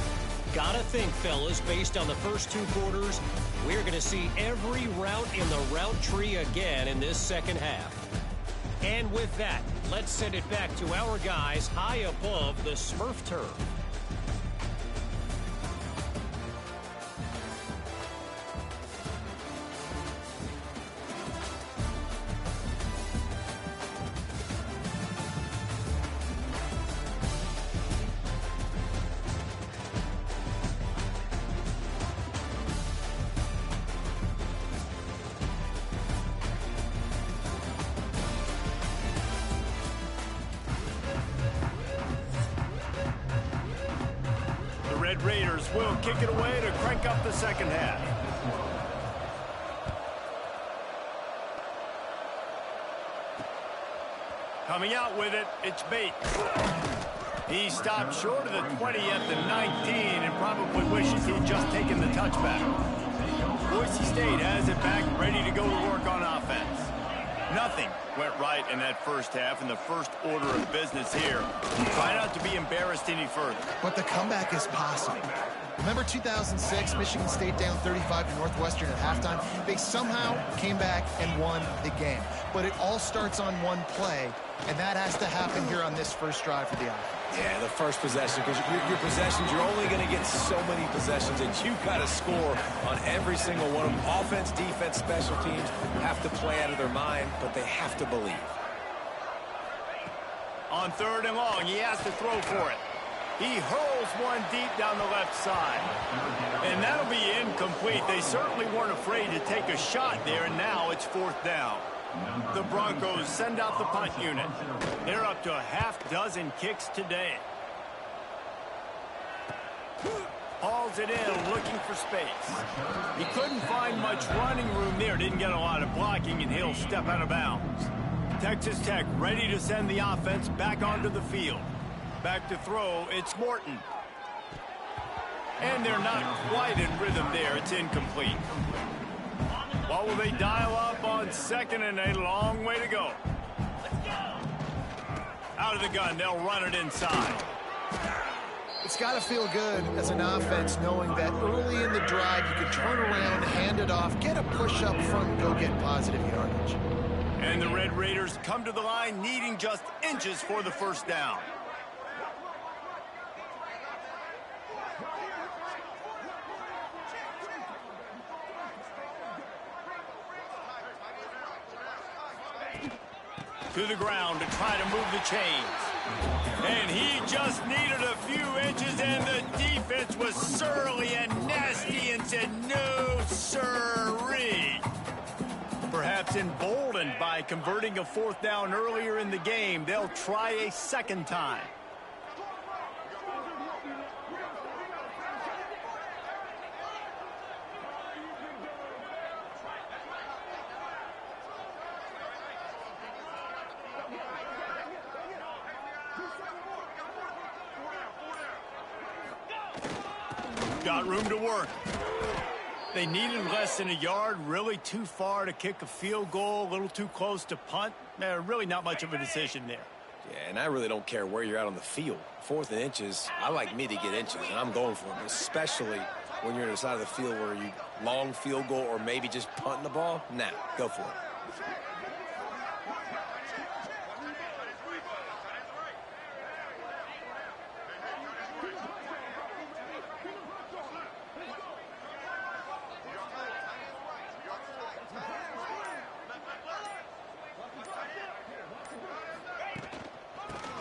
Gotta think, fellas, based on the first two quarters, we're going to see every route in the route tree again in this second half. And with that, let's send it back to our guys high above the Smurf turf. Red Raiders will kick it away to crank up the second half. Coming out with it, it's Bates. He stopped short of the 20 at the 19 and probably wishes he'd just taken the touchback. Boise State has it back, ready to go to work on offense. Nothing went right in that first half, and the first order of business here. Try not to be embarrassed any further. But the comeback is possible. Remember 2006, Michigan State down 35 to Northwestern at halftime? They somehow came back and won the game. But it all starts on one play, and that has to happen here on this first drive for the offense. Yeah, the first possession, because your possessions, you're only going to get so many possessions, and you've got to score on every single one of them. Offense, defense, special teams have to play out of their mind, but they have to believe. On third and long, he has to throw for it. He hurls one deep down the left side. And that'll be incomplete. They certainly weren't afraid to take a shot there, and now it's fourth down. The Broncos send out the punt unit. They're up to a half-dozen kicks today. Hauls it in, looking for space. He couldn't find much running room there. Didn't get a lot of blocking, and he'll step out of bounds. Texas Tech ready to send the offense back onto the field. Back to throw, it's Morton. And they're not quite in rhythm there. It's incomplete. What will they dial up on 2nd and a long way to go? Out of the gun, they'll run it inside. It's got to feel good as an offense knowing that early in the drive you can turn around, hand it off, get a push up front, and go get positive yardage. And the Red Raiders come to the line needing just inches for the first down. To the ground to try to move the chains. And he just needed a few inches, and the defense was surly and nasty and said, no, sirree. Perhaps emboldened by converting a 4th down earlier in the game, they'll try a second time. Got room to work. They needed less than a yard, really too far to kick a field goal, a little too close to punt. Really not much of a decision there. Yeah, and I really don't care where you're at on the field. 4th and inches, I like me to get inches, and I'm going for them, especially when you're on the side of the field where you long field goal or maybe just punting the ball. Nah, go for it.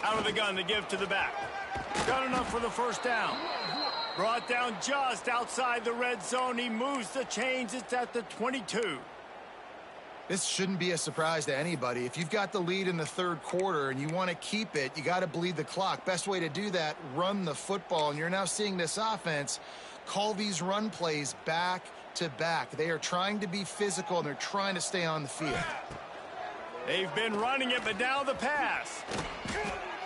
Out of the gun to give to the back. Got enough for the first down. Brought down just outside the red zone. He moves the chains. It's at the 22. This shouldn't be a surprise to anybody. If you've got the lead in the 3rd quarter and you want to keep it, you got to bleed the clock. Best way to do that, run the football. And you're now seeing this offense call these run plays back to back. They are trying to be physical, and they're trying to stay on the field. They've been running it, but now the pass.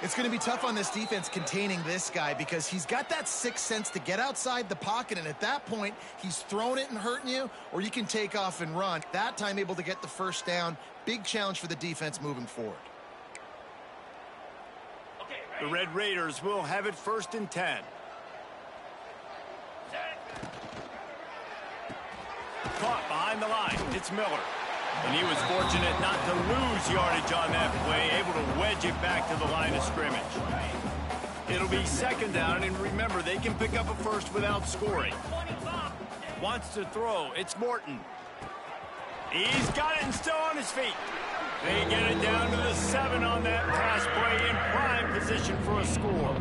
It's going to be tough on this defense containing this guy because he's got that 6th sense to get outside the pocket, and at that point, he's throwing it and hurting you, or you can take off and run. That time able to get the first down. Big challenge for the defense moving forward. The Red Raiders will have it 1st and 10. Caught behind the line. It's Miller. And he was fortunate not to lose yardage on that play, able to wedge it back to the line of scrimmage. It'll be 2nd down, and remember, they can pick up a first without scoring. Wants to throw. It's Morton. He's got it and still on his feet. They get it down to the 7 on that pass play in prime position for a score.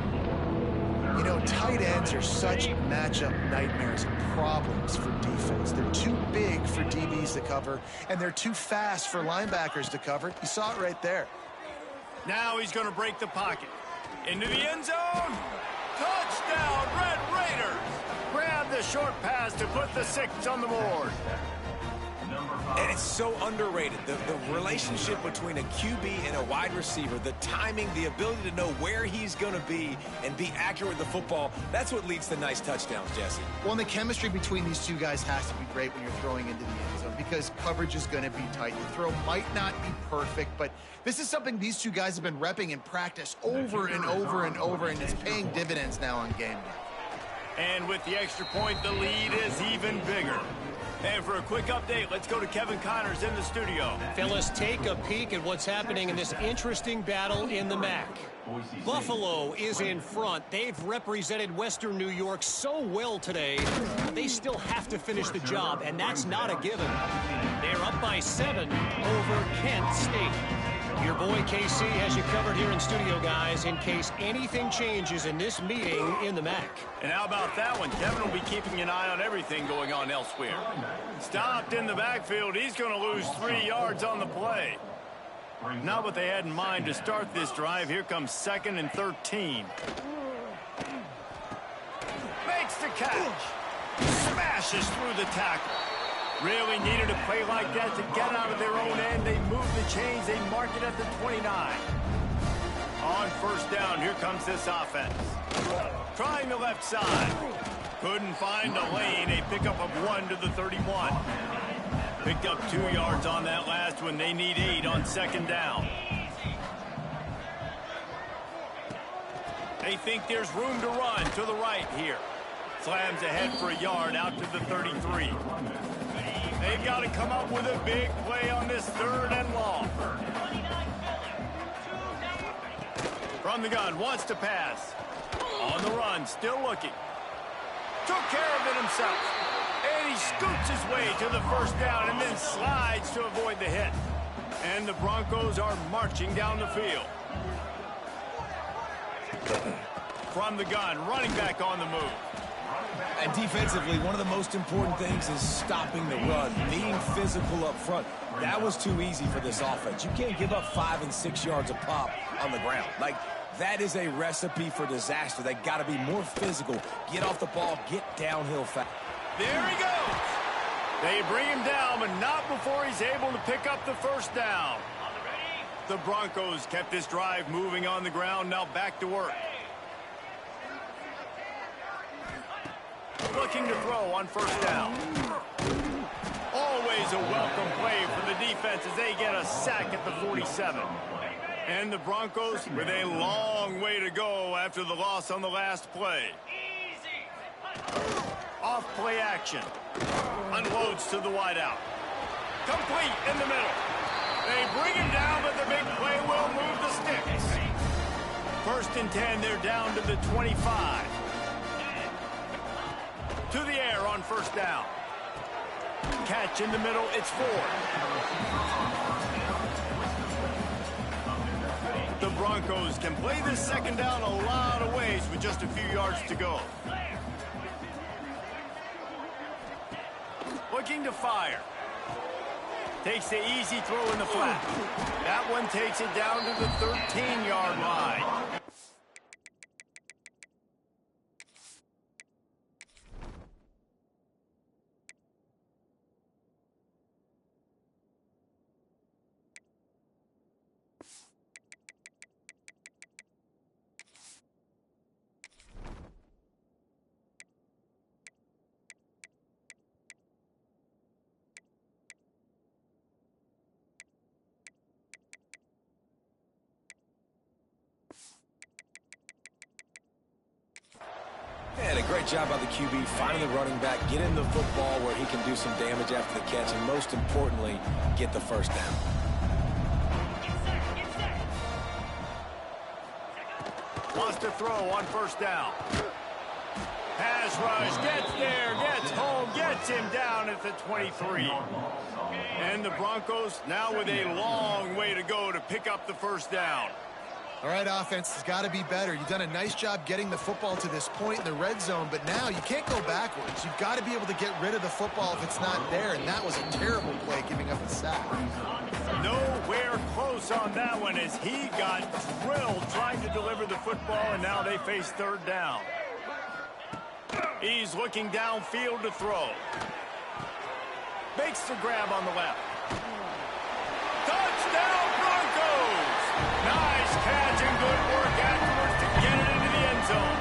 You know, tight ends are such matchup nightmares and problems for defense. They're too big for DBs to cover, and they're too fast for linebackers to cover. You saw it right there. Now he's going to break the pocket. Into the end zone. Touchdown, Red Raiders. Grab the short pass to put the 6 on the board. And it's so underrated. The relationship between a QB and a wide receiver, the timing, the ability to know where he's going to be and be accurate with the football, that's what leads to nice touchdowns, Jesse. Well, and the chemistry between these two guys has to be great when you're throwing into the end zone because coverage is going to be tight. The throw might not be perfect, but this is something these two guys have been repping in practice over and over and over, and it's paying dividends now on game day. And with the extra point, the lead is even bigger. And for a quick update, let's go to Kevin Connors in the studio. Fellas, take a peek at what's happening in this interesting battle in the MAC. Buffalo is in front. They've represented Western New York so well today, but they still have to finish the job, and that's not a given. They're up by 7 over Kent State. Your boy KC has you covered here in studio, guys, in case anything changes in this meeting in the MAC. And how about that one? Kevin will be keeping an eye on everything going on elsewhere. Stopped in the backfield. He's going to lose 3 yards on the play. Not what they had in mind to start this drive. Here comes 2nd and 13. Makes the catch. Smashes through the tackle. Really needed a play like that to get out of their own end. They move the chains. They mark it at the 29. On first down, here comes this offense. Trying the left side. Couldn't find a lane. A pickup of 1 to the 31. Picked up 2 yards on that last one. They need 8 on second down. They think there's room to run to the right here. Slams ahead for a yard out to the 33. They've got to come up with a big play on this 3rd and long. From the gun, wants to pass. On the run, still looking. Took care of it himself. And he scoots his way to the first down and then slides to avoid the hit. And the Broncos are marching down the field. From the gun, running back on the move. And defensively, one of the most important things is stopping the run, being physical up front. That was too easy for this offense. You can't give up 5 and 6 yards a pop on the ground. Like, that is a recipe for disaster. They got to be more physical. Get off the ball, get downhill fast. There he goes. They bring him down, but not before he's able to pick up the first down. The Broncos kept this drive moving on the ground. Now back to work. Looking to throw on first down. Always a welcome play for the defense as they get a sack at the 47. And the Broncos with a long way to go after the loss on the last play. Off play action. Unloads to the wideout. Complete in the middle. They bring him down, but the big play will move the sticks. 1st and 10, they're down to the 25. To the air on first down. Catch in the middle, it's 4. The Broncos can play this second down a lot of ways with just a few yards to go. Looking to fire. Takes the easy throw in the flat. That one takes it down to the 13-yard line. And a great job by the QB, finding the running back, getting the football where he can do some damage after the catch, and most importantly, get the first down. Wants to throw on first down. Pass rush, gets there, gets home, gets him down at the 23. And the Broncos now with a long way to go to pick up the first down. All right, offense has got to be better. You've done a nice job getting the football to this point in the red zone, but now you can't go backwards. You've got to be able to get rid of the football if it's not there, and that was a terrible play, giving up a sack. Nowhere close on that one as he got drilled trying to deliver the football, and now they face 3rd down. He's looking downfield to throw. Makes the grab on the left. Touchdown, Broncos! Nice catch and good work afterwards to get it into the end zone.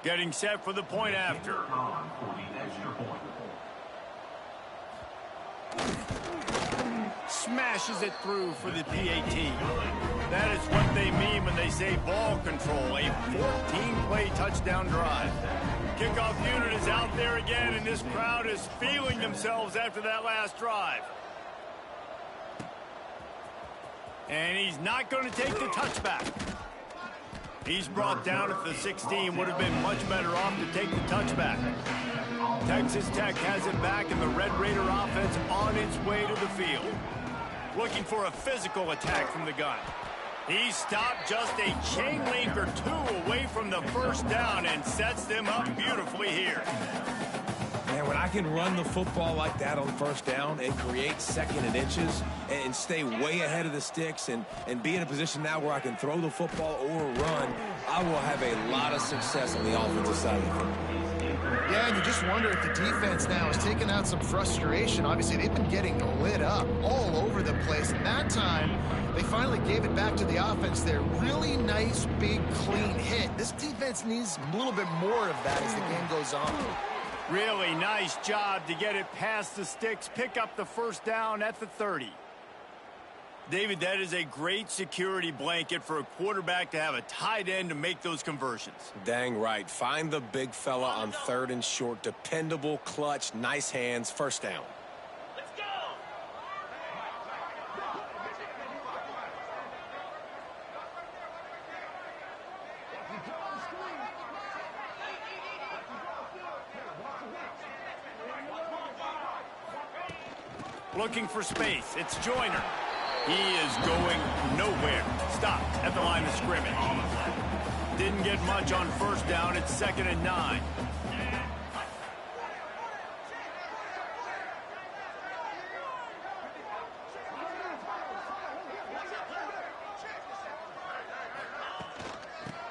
Getting set for the point after. Smashes it through for the PAT. That is what they mean when they say ball control. A 14-play touchdown drive. Kickoff unit is out there again, and this crowd is feeling themselves after that last drive. And he's not going to take the touchback. He's brought down at the 16. Would have been much better off to take the touchback. Texas Tech has it back, and the Red Raider offense on its way to the field. Looking for a physical attack from the gun. He stopped just a chain link or two away from the first down and sets them up beautifully here. Man, when I can run the football like that on first down and create second and inches and stay way ahead of the sticks and be in a position now where I can throw the football or run, I will have a lot of success on the offensive side of the football. Yeah, and you just wonder if the defense now is taking out some frustration. Obviously, they've been getting lit up all over the place. And that time, they finally gave it back to the offense there. Really nice, big, clean hit. This defense needs a little bit more of that as the game goes on. Really nice job to get it past the sticks, pick up the first down at the 30. David, that is a great security blanket for a quarterback to have a tight end to make those conversions. Dang right. Find the big fella on third and short. Dependable, clutch, nice hands, first down. Let's go! Looking for space. It's Joyner. He is going nowhere. Stop at the line of scrimmage. Didn't get much on first down. It's 2nd and 9.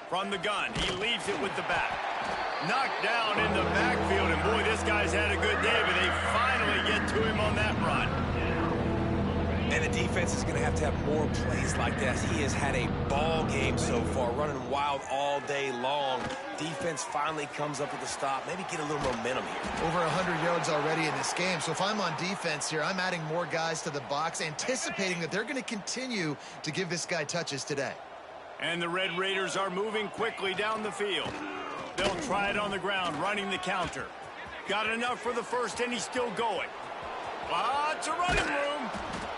From the gun, he leaves it with the back. Knocked down in the backfield, and boy, this guy's had a good day, but they finally get to him on that run. And the defense is going to have more plays like that. He has had a ball game so far, running wild all day long. Defense finally comes up with a stop, maybe get a little momentum here. Over 100 yards already in this game. So if I'm on defense here, I'm adding more guys to the box, anticipating that they're going to continue to give this guy touches today. And the Red Raiders are moving quickly down the field. They'll try it on the ground, running the counter. Got enough for the first, and he's still going. Lots of running room.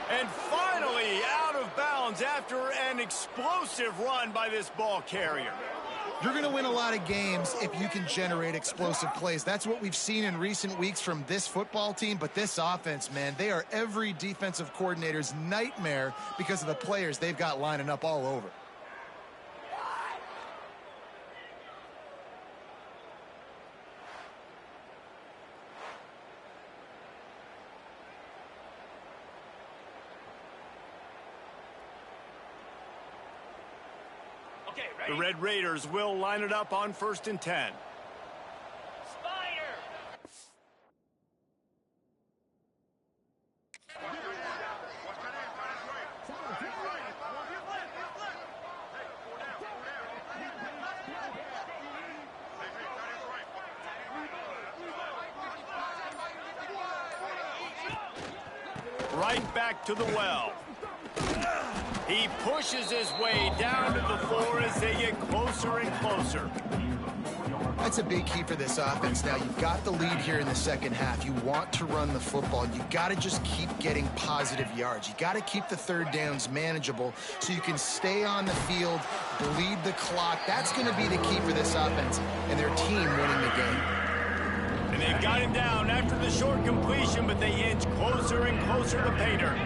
And finally out of bounds after an explosive run by this ball carrier. You're going to win a lot of games if you can generate explosive plays. That's what we've seen in recent weeks from this football team. But this offense, man, they are every defensive coordinator's nightmare because of the players they've got lining up all over. Okay, The ready? Red Raiders will line it up on 1st and 10. Spider! Right back to the well. He pushes his way down to the floor as they get closer and closer. That's a big key for this offense. Now, you've got the lead here in the second half. You want to run the football. You got to just keep getting positive yards. You got to keep the third downs manageable so you can stay on the field, bleed the clock. That's going to be the key for this offense and their team winning the game. And they've got him down after the short completion, but they inch closer and closer to pay dirt.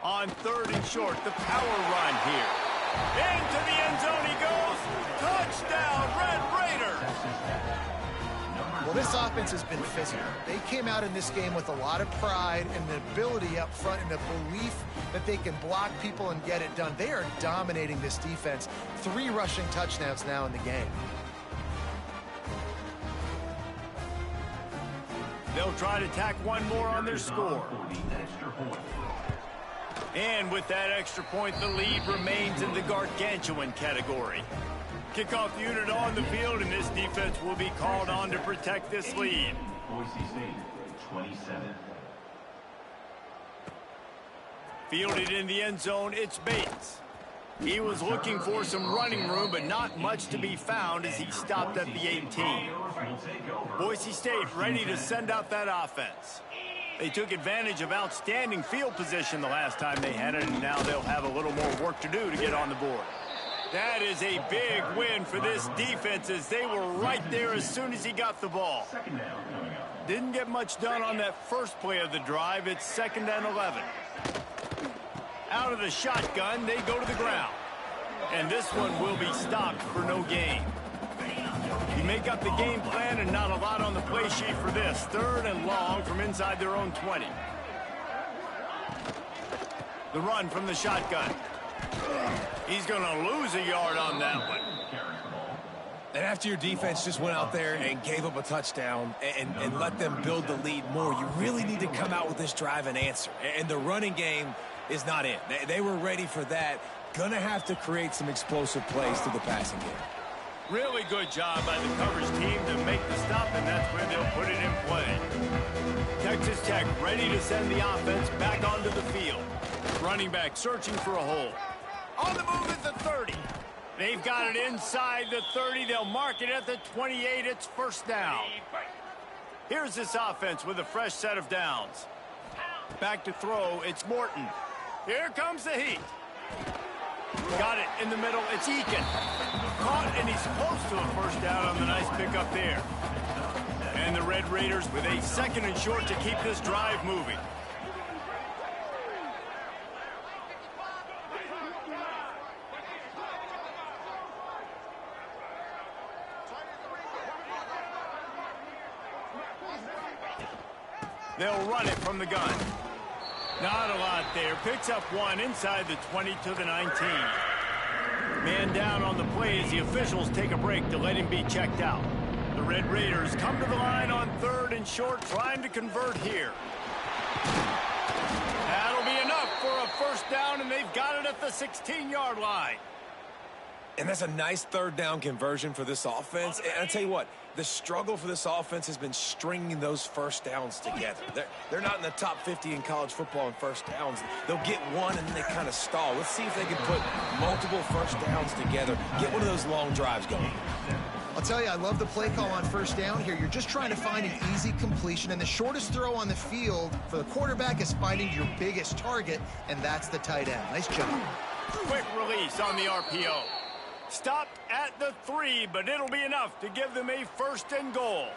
On 3rd and short, the power run here. Into the end zone he goes. Touchdown, Red Raiders. Well, this offense has been physical. They came out in this game with a lot of pride and the ability up front and the belief that they can block people and get it done. They are dominating this defense. 3 rushing touchdowns now in the game. They'll try to tack one more on their score. And with that extra point, the lead remains in the gargantuan category. Kickoff unit on the field, and this defense will be called on to protect this lead. Boise State, 27. Fielded in the end zone, it's Bates. He was looking for some running room, but not much to be found as he stopped at the 18. Boise State ready to send out that offense. They took advantage of outstanding field position the last time they had it, and now they'll have a little more work to do to get on the board. That is a big win for this defense as they were right there as soon as he got the ball. Didn't get much done on that first play of the drive. It's 2nd and 11. Out of the shotgun, they go to the ground. And this one will be stopped for no gain. You make up the game plan and not a lot on the play sheet for this. 3rd and long from inside their own 20. The run from the shotgun. He's going to lose a yard on that one. And after your defense just went out there and gave up a touchdown and let them build the lead more, you really need to come out with this drive and answer. And the running game is not in. They were ready for that. Gonna have to create some explosive plays through the passing game. Really good job by the coverage team to make the stop, and that's where they'll put it in play. Texas Tech ready to send the offense back onto the field. Running back searching for a hole. On the move at the 30. They've got it inside the 30. They'll mark it at the 28. It's 1st down. Here's this offense with a fresh set of downs. Back to throw. It's Morton. Here comes the heat. Got it in the middle. It's Eakin. Caught, and he's close to a 1st down on the nice pickup there. And the Red Raiders with a 2nd and short to keep this drive moving. They'll run it from the gun. Not a lot there. Picks up 1 inside the 20 to the 19. Man down on the play as the officials take a break to let him be checked out. The Red Raiders come to the line on 3rd and short, trying to convert here. That'll be enough for a 1st down, and they've got it at the 16-yard line. And that's a nice 3rd down conversion for this offense. And I'll tell you what, the struggle for this offense has been stringing those 1st downs together. They're not in the top 50 in college football in 1st downs. They'll get one and then they kind of stall. Let's see if they can put multiple 1st downs together. Get one of those long drives going. I'll tell you, I love the play call on 1st down here. You're just trying to find an easy completion, and the shortest throw on the field for the quarterback is finding your biggest target, and that's the tight end. Nice job. Quick release on the RPO. Stopped at the 3, but it'll be enough to give them a 1st and goal.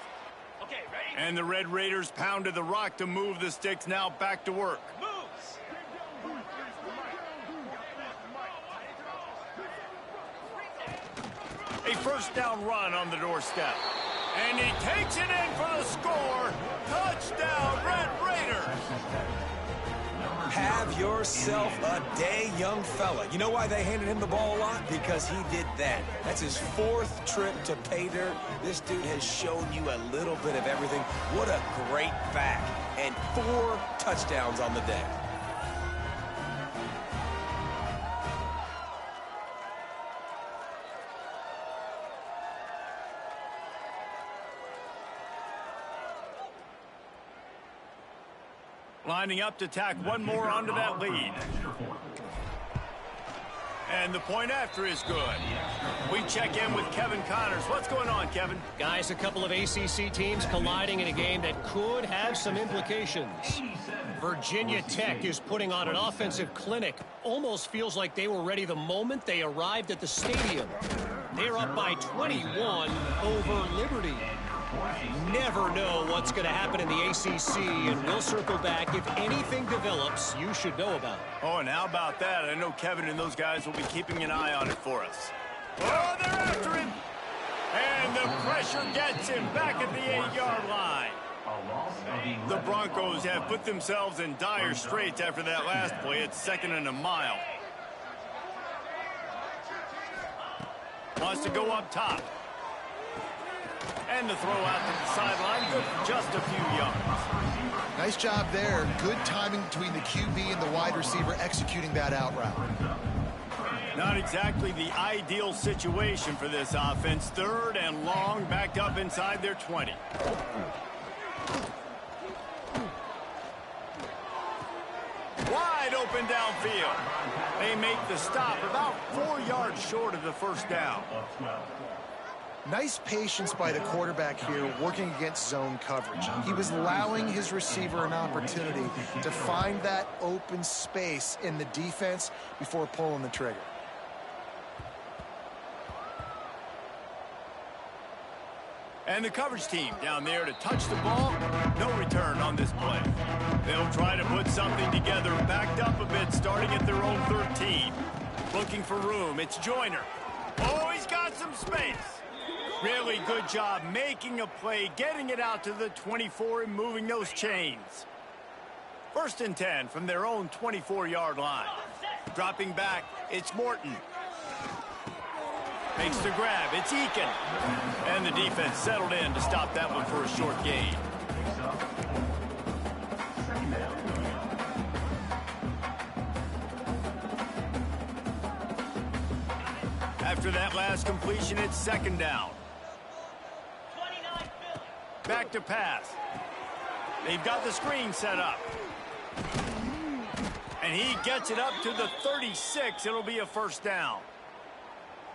Okay, ready? And the Red Raiders pounded the rock to move the sticks. Now back to work. Moves. A 1st down run on the doorstep. And he takes it in for the score. Touchdown, Red Raiders. Have yourself a day, young fella. You know why they handed him the ball a lot? Because he did that. That's his 4th trip to pay dirt. This dude has shown you a little bit of everything. What a great back. And 4 touchdowns on the day. Lining up to tack one more onto that lead. And the point after is good. We check in with Kevin Connors. What's going on, Kevin? Guys, a couple of ACC teams colliding in a game that could have some implications. Virginia Tech is putting on an offensive clinic. Almost feels like they were ready the moment they arrived at the stadium. They're up by 21 over Liberty. Never know what's going to happen in the ACC, and we'll circle back. If anything develops, you should know about it. Oh, and how about that? I know Kevin and those guys will be keeping an eye on it for us. Oh, they're after him. And the pressure gets him back at the 8-yard line. The Broncos have put themselves in dire straits after that last play. It's 2nd and a mile. Wants to go up top. And the throw out to the sideline, good for just a few yards. Nice job there. Good timing between the QB and the wide receiver executing that out route. Not exactly the ideal situation for this offense. 3rd and long, backed up inside their 20. wide open downfield. They make the stop about 4 yards short of the first down. Nice patience by the quarterback here working against zone coverage. He was allowing his receiver an opportunity to find that open space in the defense before pulling the trigger. And the coverage team down there to touch the ball. No return on this play. They'll try to put something together, backed up a bit, starting at their own 13. Looking for room. It's Joyner. Oh, he's got some space. Really good job making a play, getting it out to the 24 and moving those chains. 1st and 10 from their own 24-yard line. Dropping back, it's Morton. Makes the grab, it's Eakin. And the defense settled in to stop that one for a short gain. After that last completion, it's 2nd down. Back to pass. They've got the screen set up. And he gets it up to the 36. It'll be a 1st down.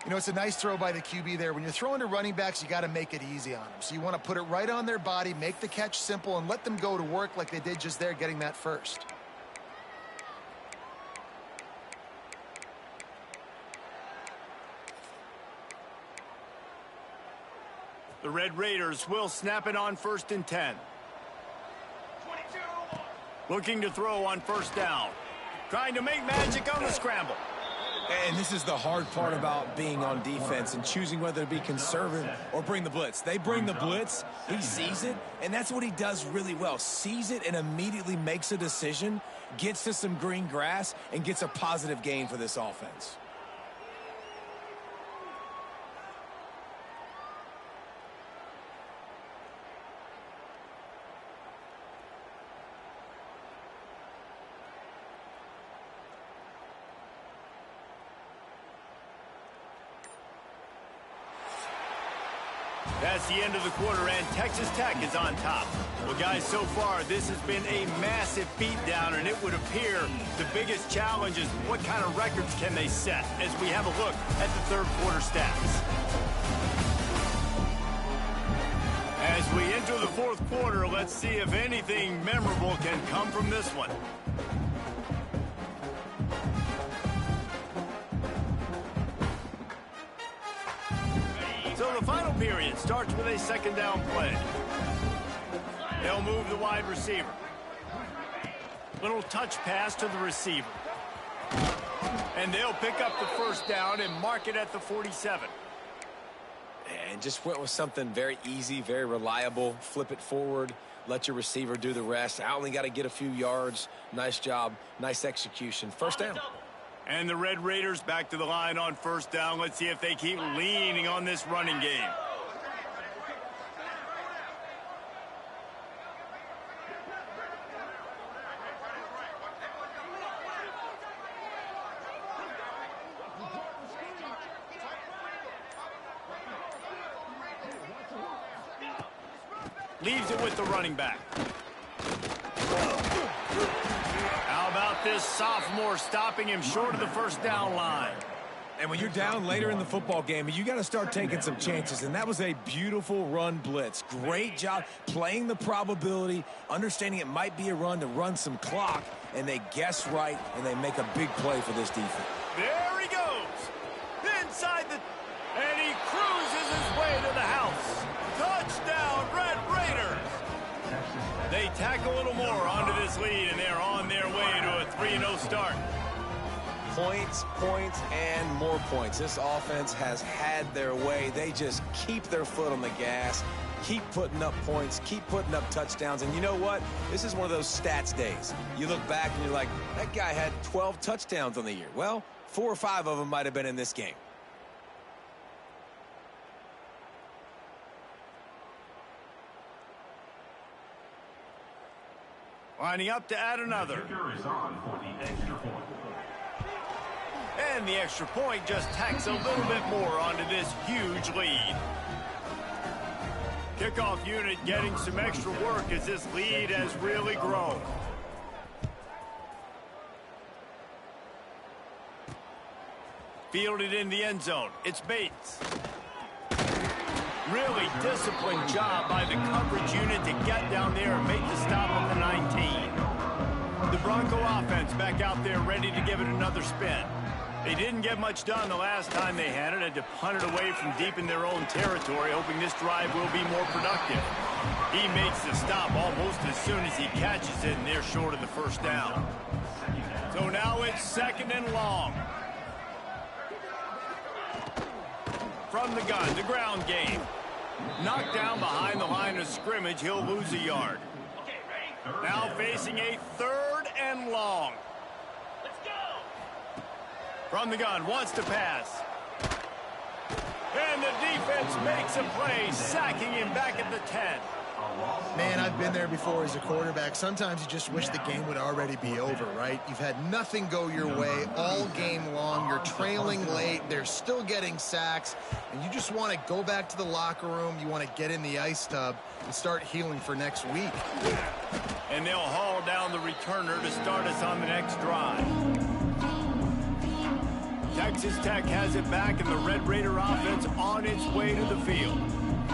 You know, it's a nice throw by the QB there. When you're throwing to running backs, you got to make it easy on them. So you want to put it right on their body, make the catch simple, and let them go to work like they did just there, getting that first. The Red Raiders will snap it on 1st and 10. Looking to throw on 1st down. Trying to make magic on the scramble. And this is the hard part about being on defense and choosing whether to be conservative or bring the blitz. They bring the blitz, he sees it, and that's what he does really well. Sees it and immediately makes a decision, gets to some green grass, and gets a positive gain for this offense. That's the end of the quarter, and Texas Tech is on top. Well, guys, so far, this has been a massive beatdown, and it would appear the biggest challenge is what kind of records can they set as we have a look at the 3rd quarter stats. As we enter the 4th quarter, let's see if anything memorable can come from this one. So the final period starts with a 2nd down play. They'll move the wide receiver. Little touch pass to the receiver. And they'll pick up the 1st down and mark it at the 47. And just went with something very easy, very reliable. Flip it forward, let your receiver do the rest. I only got to get a few yards. Nice job, nice execution. 1st down. And the Red Raiders back to the line on 1st down. Let's see if they keep leaning on this running game. Leaves it with the running back. How about this sophomore stopping him short of the 1st down line? And when you're down later in the football game, you got to start taking some chances, and that was a beautiful run blitz. Great job playing the probability, understanding it might be a run to run some clock, and they guess right, and they make a big play for this defense. There he goes. Inside the... And he cruises his way to the house. Touchdown, Red Raiders. They tack a little more onto this lead, and they're on their way to a 3-0 start. Points, points, and more points. This offense has had their way. They just keep their foot on the gas, keep putting up points, keep putting up touchdowns. And you know what? This is one of those stats days. You look back and you're like, that guy had 12 touchdowns on the year. Well, 4 or 5 of them might have been in this game. Lining up to add another. Kicker is on for the extra point. And the extra point just tacks a little bit more onto this huge lead. Kickoff unit getting some extra work as this lead has really grown. Fielded in the end zone. It's Bates. Really disciplined job by the coverage unit to get down there and make the stop at the 19. The Bronco offense back out there ready to give it another spin. They didn't get much done the last time they had it. Had to punt it away from deep in their own territory, hoping this drive will be more productive. He makes the stop almost as soon as he catches it, and they're short of the first down. So now it's 2nd and long. From the gun, the ground game. Knocked down behind the line of scrimmage, he'll lose a yard. Now facing a 3rd and long. Let's go. From the gun, wants to pass. And the defense makes a play, sacking him back at the 10. Man, I've been there before as a quarterback. Sometimes you just wish the game would already be over, right? You've had nothing go your way all game long. You're trailing late. They're still getting sacks. And you just want to go back to the locker room. You want to get in the ice tub and start healing for next week. And they'll haul down the returner to start us on the next drive. Texas Tech has it back, and the Red Raider offense on its way to the field.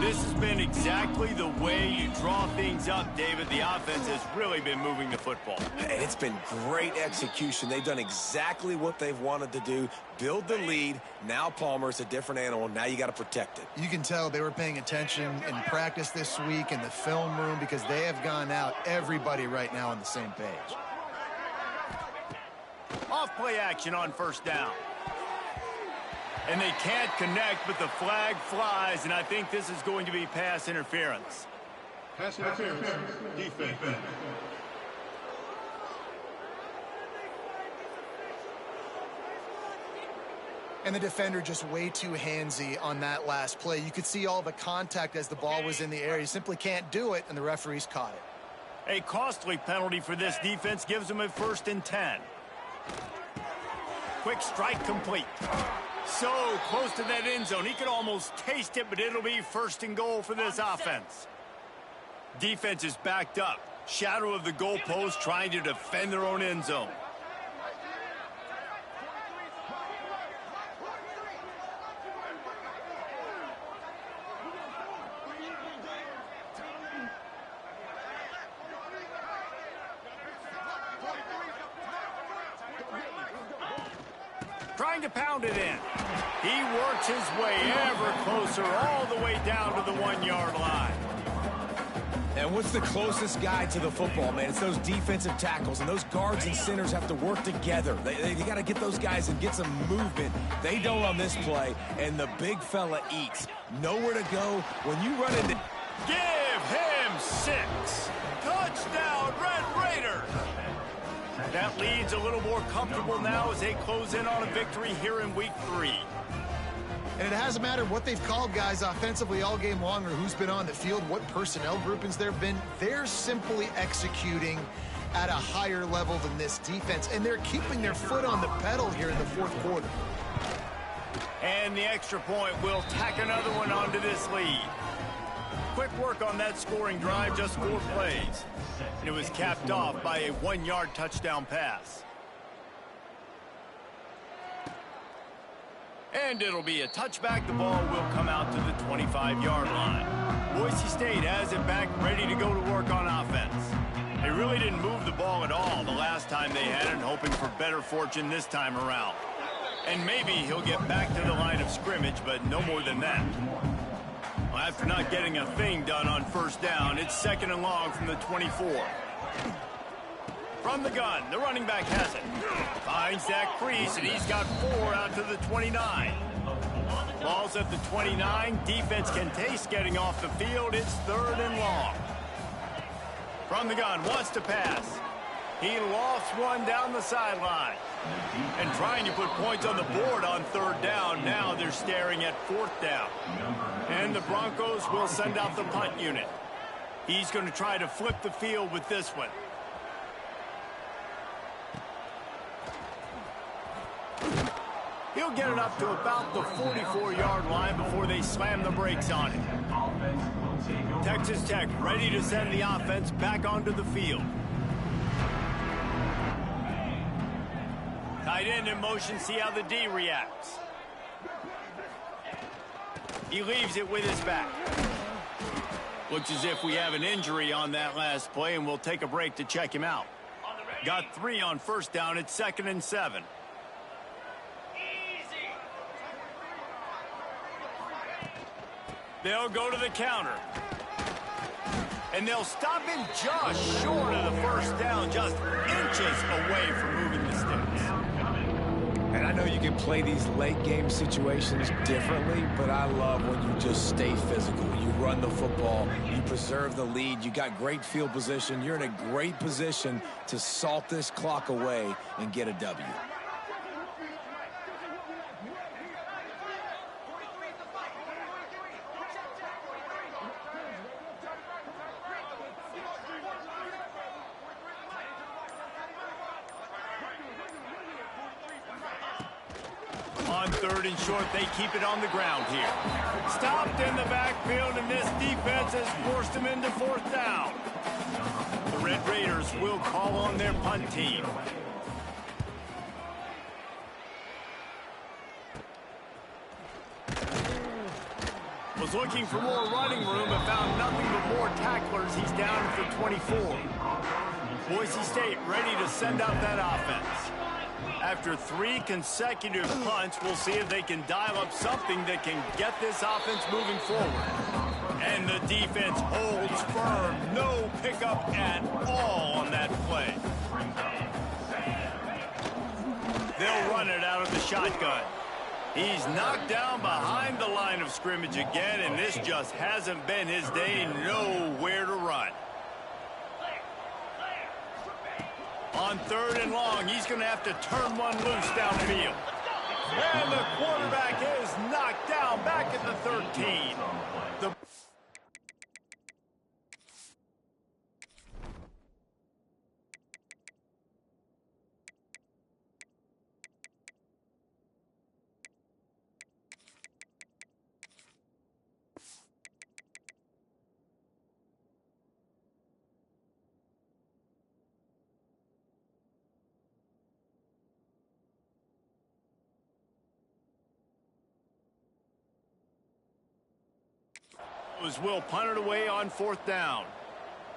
This has been exactly the way you draw things up, David. The offense has really been moving the football. And it's been great execution. They've done exactly what they've wanted to do. Build the lead. Now Palmer's a different animal. Now you got to protect it. You can tell they were paying attention in practice this week in the film room because they have gone out, everybody right now on the same page. Off play action on 1st down. And they can't connect, but the flag flies, and I think this is going to be pass interference. Pass interference. Defense. And the defender just way too handsy on that last play. You could see all the contact as the ball was in the air. You simply can't do it, and the referees caught it. A costly penalty for this defense gives them a 1st and 10. Quick strike complete. So close to that end zone. He could almost taste it, but it'll be 1st and goal for this offense. Defense is backed up. Shadow of the goalpost trying to defend their own end zone. Trying to pound it in. He works his way ever closer all the way down to the 1-yard line. And what's the closest guy to the football, man? It's those defensive tackles, and those guards and centers have to work together. They got to get those guys and get some movement. They don't on this play, and the big fella eats. Nowhere to go when you run into... Give him 6. Touchdown, Red Raiders. That lead's a little more comfortable now as they close in on a victory here in week 3. And it hasn't mattered what they've called guys offensively all game long or who's been on the field, what personnel groupings there have been. They're simply executing at a higher level than this defense, and they're keeping their foot on the pedal here in the 4th quarter. And the extra point will tack another one onto this lead. Quick work on that scoring drive, just 4 plays. And it was capped off by a 1-yard touchdown pass. And it'll be a touchback. The ball will come out to the 25-yard line. Boise State has it back, ready to go to work on offense. They really didn't move the ball at all the last time they had it, hoping for better fortune this time around. And maybe he'll get back to the line of scrimmage, but no more than that. Well, after not getting a thing done on 1st down, it's 2nd and long from the 24. From the gun, the running back has it. Finds that crease, and he's got 4 out to the 29. Ball's at the 29. Defense can taste getting off the field. It's 3rd and long. From the gun, wants to pass. He lost one down the sideline. And trying to put points on the board on 3rd down. Now they're staring at 4th down. And the Broncos will send out the punt unit. He's going to try to flip the field with this one. He'll get it up to about the 44-yard line before they slam the brakes on it. Texas Tech ready to send the offense back onto the field. Tight end in motion, see how the D reacts. He leaves it with his back. Looks as if we have an injury on that last play, and we'll take a break to check him out. Got 3 on first down. It's 2nd and 7. They'll go to the counter. And they'll stop him just short of the first down, just inches away from moving the sticks. And I know you can play these late game situations differently, but I love when you just stay physical. You run the football, you preserve the lead, you got great field position, you're in a great position to salt this clock away and get a W. On 3rd and short, they keep it on the ground here. Stopped in the backfield, and this defense has forced them into 4th down. The Red Raiders will call on their punt team. Was looking for more running room, but found nothing but more tacklers. He's down for 24. Boise State ready to send out that offense. After 3 consecutive punts, we'll see if they can dial up something that can get this offense moving forward. And the defense holds firm. No pickup at all on that play. They'll run it out of the shotgun. He's knocked down behind the line of scrimmage again, and this just hasn't been his day. Nowhere to run. On 3rd and long, he's going to have to turn one loose downfield. And the quarterback is knocked down back at the 13. Will punt it away on 4th down.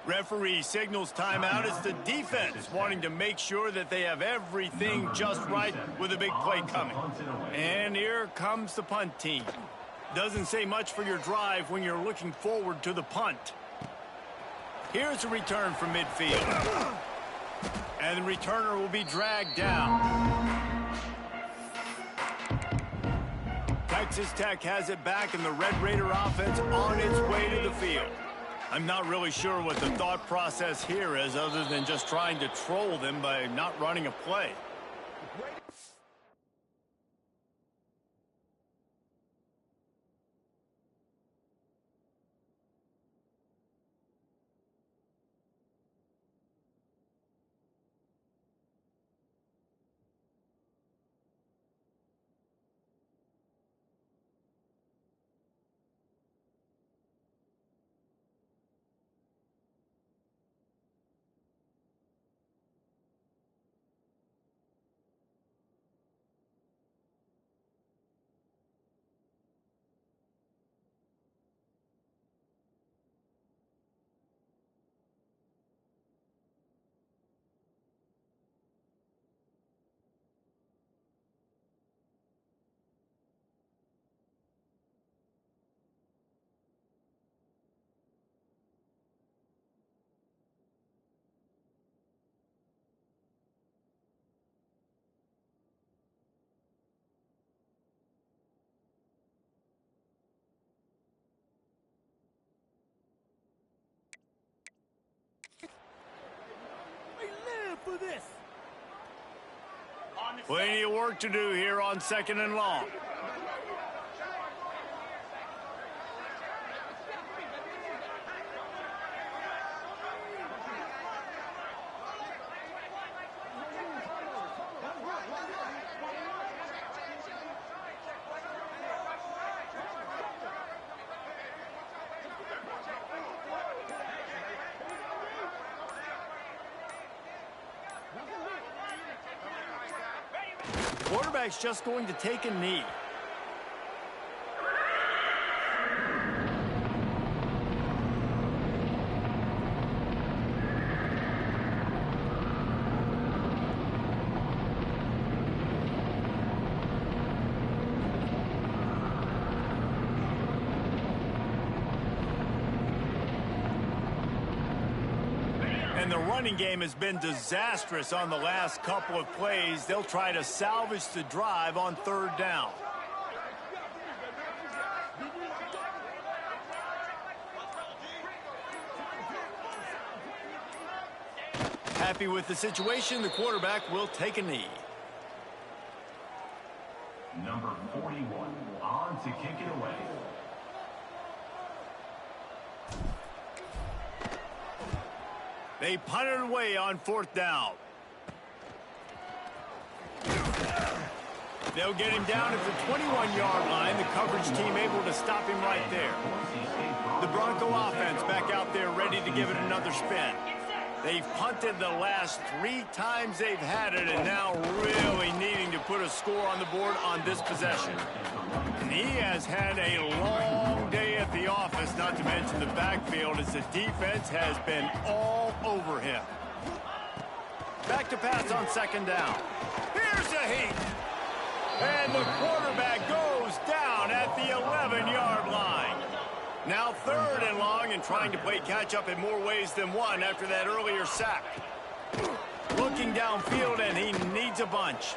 Referee signals timeout. It's the defense wanting to make sure that they have everything just right with a big play coming. And here comes the punt team. Doesn't say much for your drive when you're looking forward to the punt. Here's a return from midfield. And the returner will be dragged down. Texas Tech has it back, and the Red Raider offense on its way to the field. I'm not really sure what the thought process here is, other than just trying to troll them by not running a play. For this. Plenty of work to do here on 2nd and long. Quarterback's just going to take a knee. And the running game has been disastrous on the last couple of plays. They'll try to salvage the drive on third down. Happy with the situation, the quarterback will take a knee. Number 41, on to kick it away. They punted away on fourth down. They'll get him down at the 21-yard line. The coverage team able to stop him right there. The Bronco offense back out there ready to give it another spin. They've punted the last 3 times they've had it, and now really needing to put a score on the board on this possession. And he has had a long day at the office, not to mention the backfield, as the defense has been all over him. Back to pass on second down. Here's a heat. And the quarterback goes down at the 11-yard line. Now third and long, and trying to play catch-up in more ways than one after that earlier sack. Looking downfield, and he needs a bunch.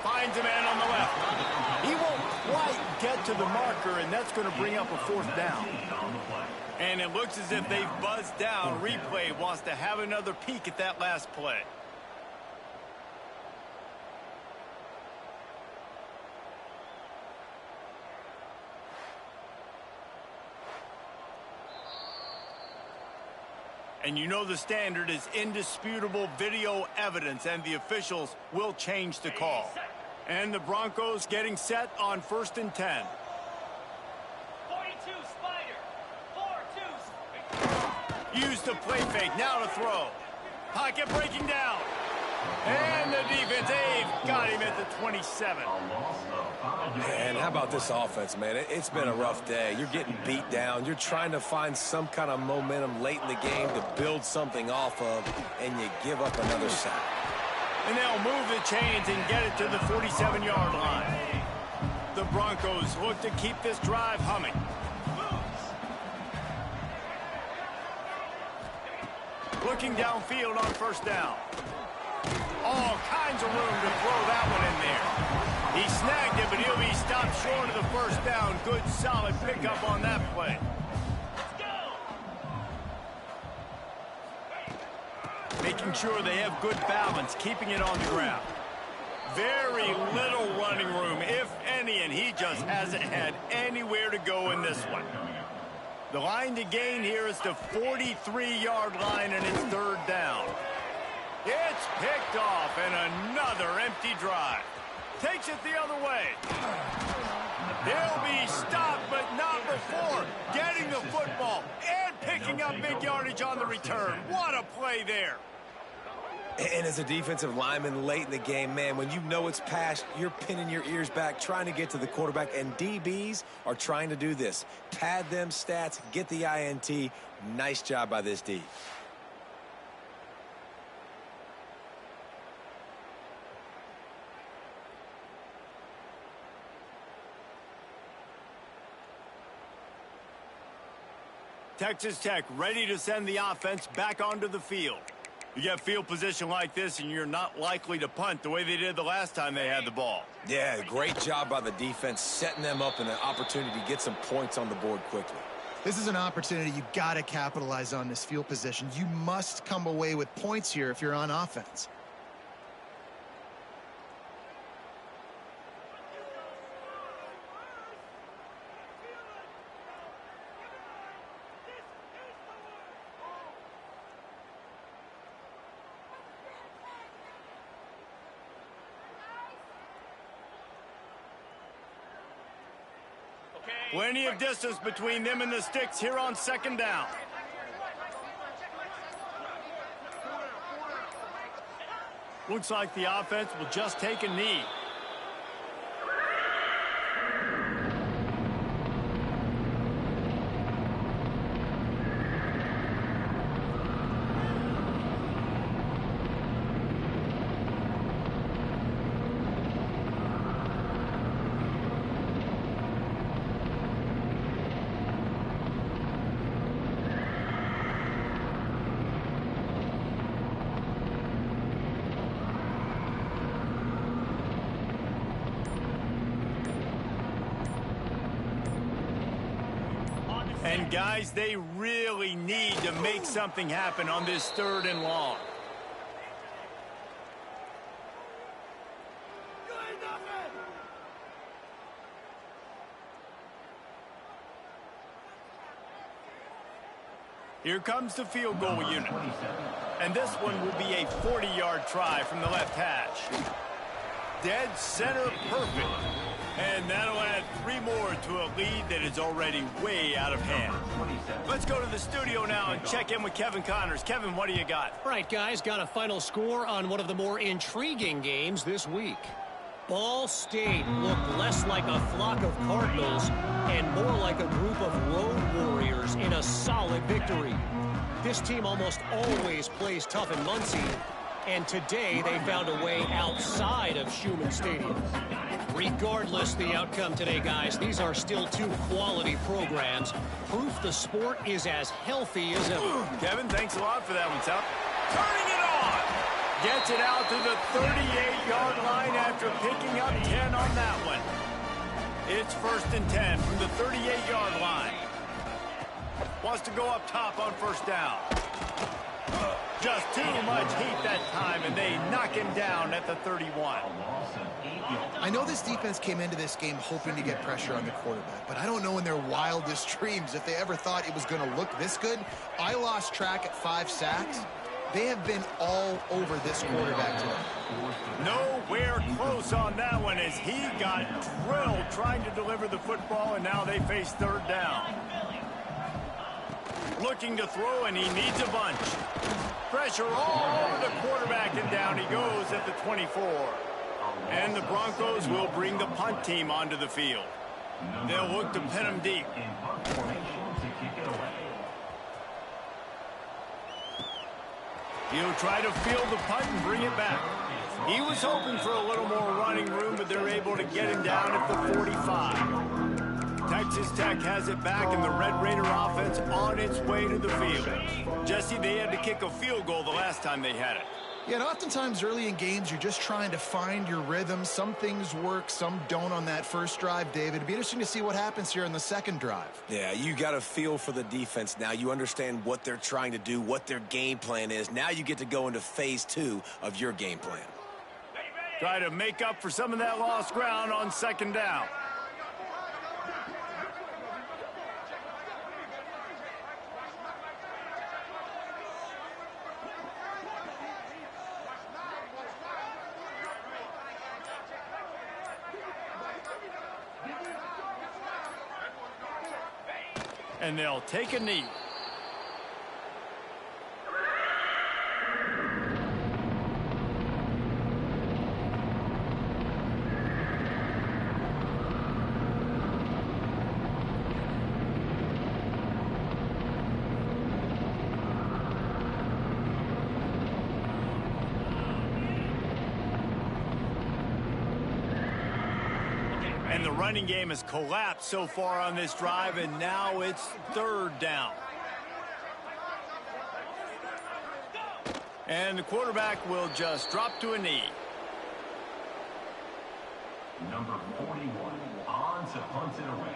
Finds a man on the left. He won't quite get to the marker, and that's going to bring up a fourth down. And it looks as if they've buzzed down. Replay wants to have another peek at that last play. And you know the standard is indisputable video evidence, and the officials will change the call. And the Broncos getting set on 1st and 10. 42 Spider. 4-2. Use the play fake, now to throw. Pocket breaking down. And the defense, they've got him at the 27. Man, how about this offense, man? It's been a rough day. You're getting beat down. You're trying to find some kind of momentum late in the game to build something off of, and you give up another sack. And they'll move the chains and get it to the 47-yard line. The Broncos look to keep this drive humming. Looking downfield on first down. All kinds of room to throw that one in there. He snagged it, but he'll be stopped short of the first down. Good, solid pickup on that play. Making sure they have good balance, keeping it on the ground. Very little running room, if any, and he just hasn't had anywhere to go in this one. The line to gain here is the 43-yard line, and it's third down. It's picked off, and another empty drive. Takes it the other way. He'll be stopped, but not before getting the football and picking up big yardage on the return. What a play there. And as a defensive lineman late in the game, man, when you know it's past, you're pinning your ears back, trying to get to the quarterback, and DBs are trying to do this. Pad them stats, get the INT. Nice job by this D. Texas Tech ready to send the offense back onto the field. You get field position like this, and you're not likely to punt the way they did the last time they had the ball. Yeah, great job by the defense, setting them up in an opportunity to get some points on the board quickly. This is an opportunity you got to capitalize on this field position. You must come away with points here if you're on offense. Plenty of distance between them and the sticks here on second down. Looks like the offense will just take a knee. Guys, they really need to make something happen on this 3rd and long. Here comes the field goal unit. And this one will be a 40-yard try from the left hash. Dead center perfect. And that'll add 3 more to a lead that is already way out of hand. Let's go to the studio now and check in with Kevin Connors. Kevin, what do you got? All right, guys, got a final score on one of the more intriguing games this week. Ball State looked less like a flock of Cardinals and more like a group of road warriors in a solid victory. This team almost always plays tough in Muncie, and today they found a way outside of Schumann Stadium. Regardless the outcome today, guys, these are still 2 quality programs. Proof the sport is as healthy as ever. Kevin, thanks a lot for that one, Tuck. Turning it on! Gets it out to the 38-yard line after picking up 10 on that one. It's 1st and 10 from the 38-yard line. Wants to go up top on 1st down. Just too much heat that time, and they knock him down at the 31. I know this defense came into this game hoping to get pressure on the quarterback, but I don't know in their wildest dreams if they ever thought it was going to look this good. I lost track at 5 sacks. They have been all over this quarterback today. Nowhere close on that one as he got drilled trying to deliver the football, and now they face 3rd down. Looking to throw, and he needs a bunch. Pressure all over the quarterback, and down he goes at the 24. And the Broncos will bring the punt team onto the field. They'll look to pin him deep. He'll try to field the punt and bring it back. He was hoping for a little more running room, but they're able to get him down at the 45. Texas Tech has it back, and the Red Raider offense on its way to the field. Jesse, they had to kick a field goal the last time they had it. Yeah, and oftentimes early in games, you're just trying to find your rhythm. Some things work, some don't on that first drive, David. It'd be interesting to see what happens here in the 2nd drive. Yeah, you got a feel for the defense now. You understand what they're trying to do, what their game plan is. Now you get to go into phase 2 of your game plan. Try to make up for some of that lost ground on 2nd down. And they'll take a knee. And the running game has collapsed so far on this drive, and now it's 3rd down. And the quarterback will just drop to a knee. Number 41 on to punt it away.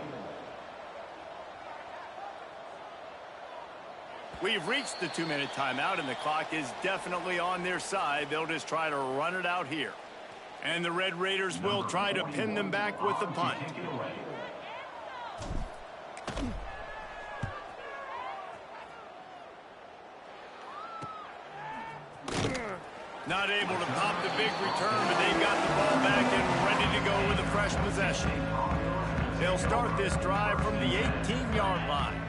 We've reached the 2-minute timeout, and the clock is definitely on their side. They'll just try to run it out here. And the Red Raiders will try to pin them back with the punt. Not able to pop the big return, but they've got the ball back and ready to go with a fresh possession. They'll start this drive from the 18-yard line.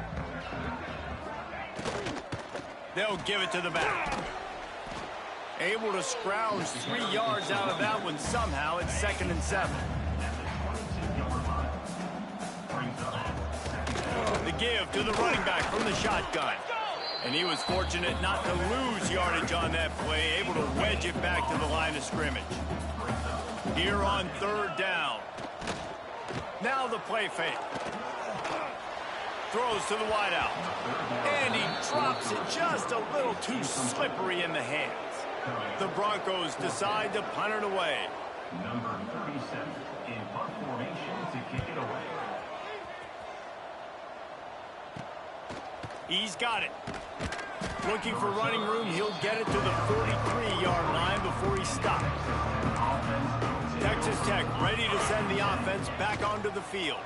They'll give it to the back. Able to scrounge 3 yards out of that one somehow. It's 2nd and 7. The give to the running back from the shotgun. And he was fortunate not to lose yardage on that play, able to wedge it back to the line of scrimmage. Here on 3rd down. Now the play fake. Throws to the wideout. And he drops it just a little too slippery in the hands. The Broncos decide to punt it away. Number 37 in punt formation to kick it away. He's got it. Looking for running room. He'll get it to the 43-yard line before he stops. Texas Tech ready to send the offense back onto the field.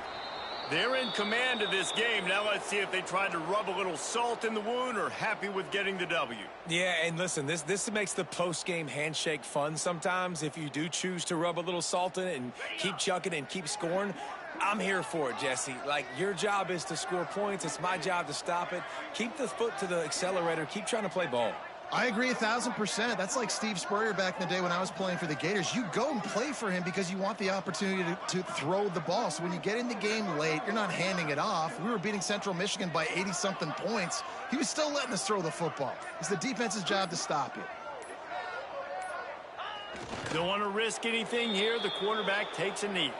They're in command of this game. Now let's see if they try to rub a little salt in the wound or happy with getting the W. Yeah, and listen, this makes the post-game handshake fun sometimes. If you do choose to rub a little salt in it and keep chucking and keep scoring, I'm here for it, Jesse. Like, your job is to score points. It's my job to stop it. Keep the foot to the accelerator. Keep trying to play ball. I agree 1,000%. That's like Steve Spurrier back in the day when I was playing for the Gators. You go and play for him because you want the opportunity to throw the ball. So when you get in the game late, you're not handing it off. We were beating Central Michigan by 80-something points. He was still letting us throw the football. It's the defense's job to stop it. Don't want to risk anything here. The quarterback takes a knee.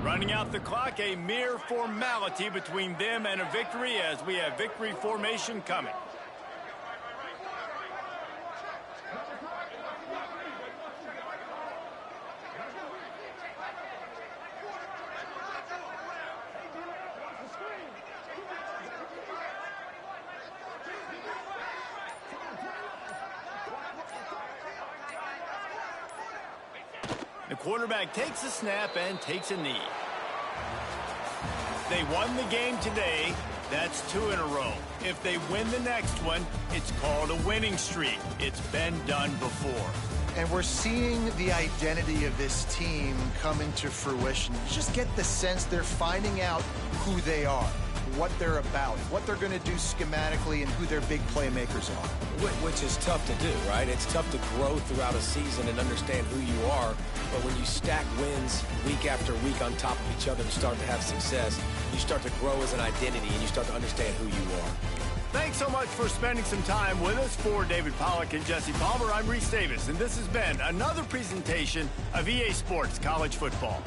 Running out the clock, a mere formality between them and a victory as we have victory formation coming. The quarterback takes a snap and takes a knee. They won the game today. That's 2 in a row. If they win the next one, it's called a winning streak. It's been done before. And we're seeing the identity of this team come into fruition. You just get the sense they're finding out who they are, what they're about, what they're going to do schematically, and who their big playmakers are. Which is tough to do, right? It's tough to grow throughout a season and understand who you are. But when you stack wins week after week on top of each other and start to have success, you start to grow as an identity and you start to understand who you are. Thanks so much for spending some time with us. For David Pollack and Jesse Palmer, I'm Reese Davis, and this has been another presentation of EA Sports College Football.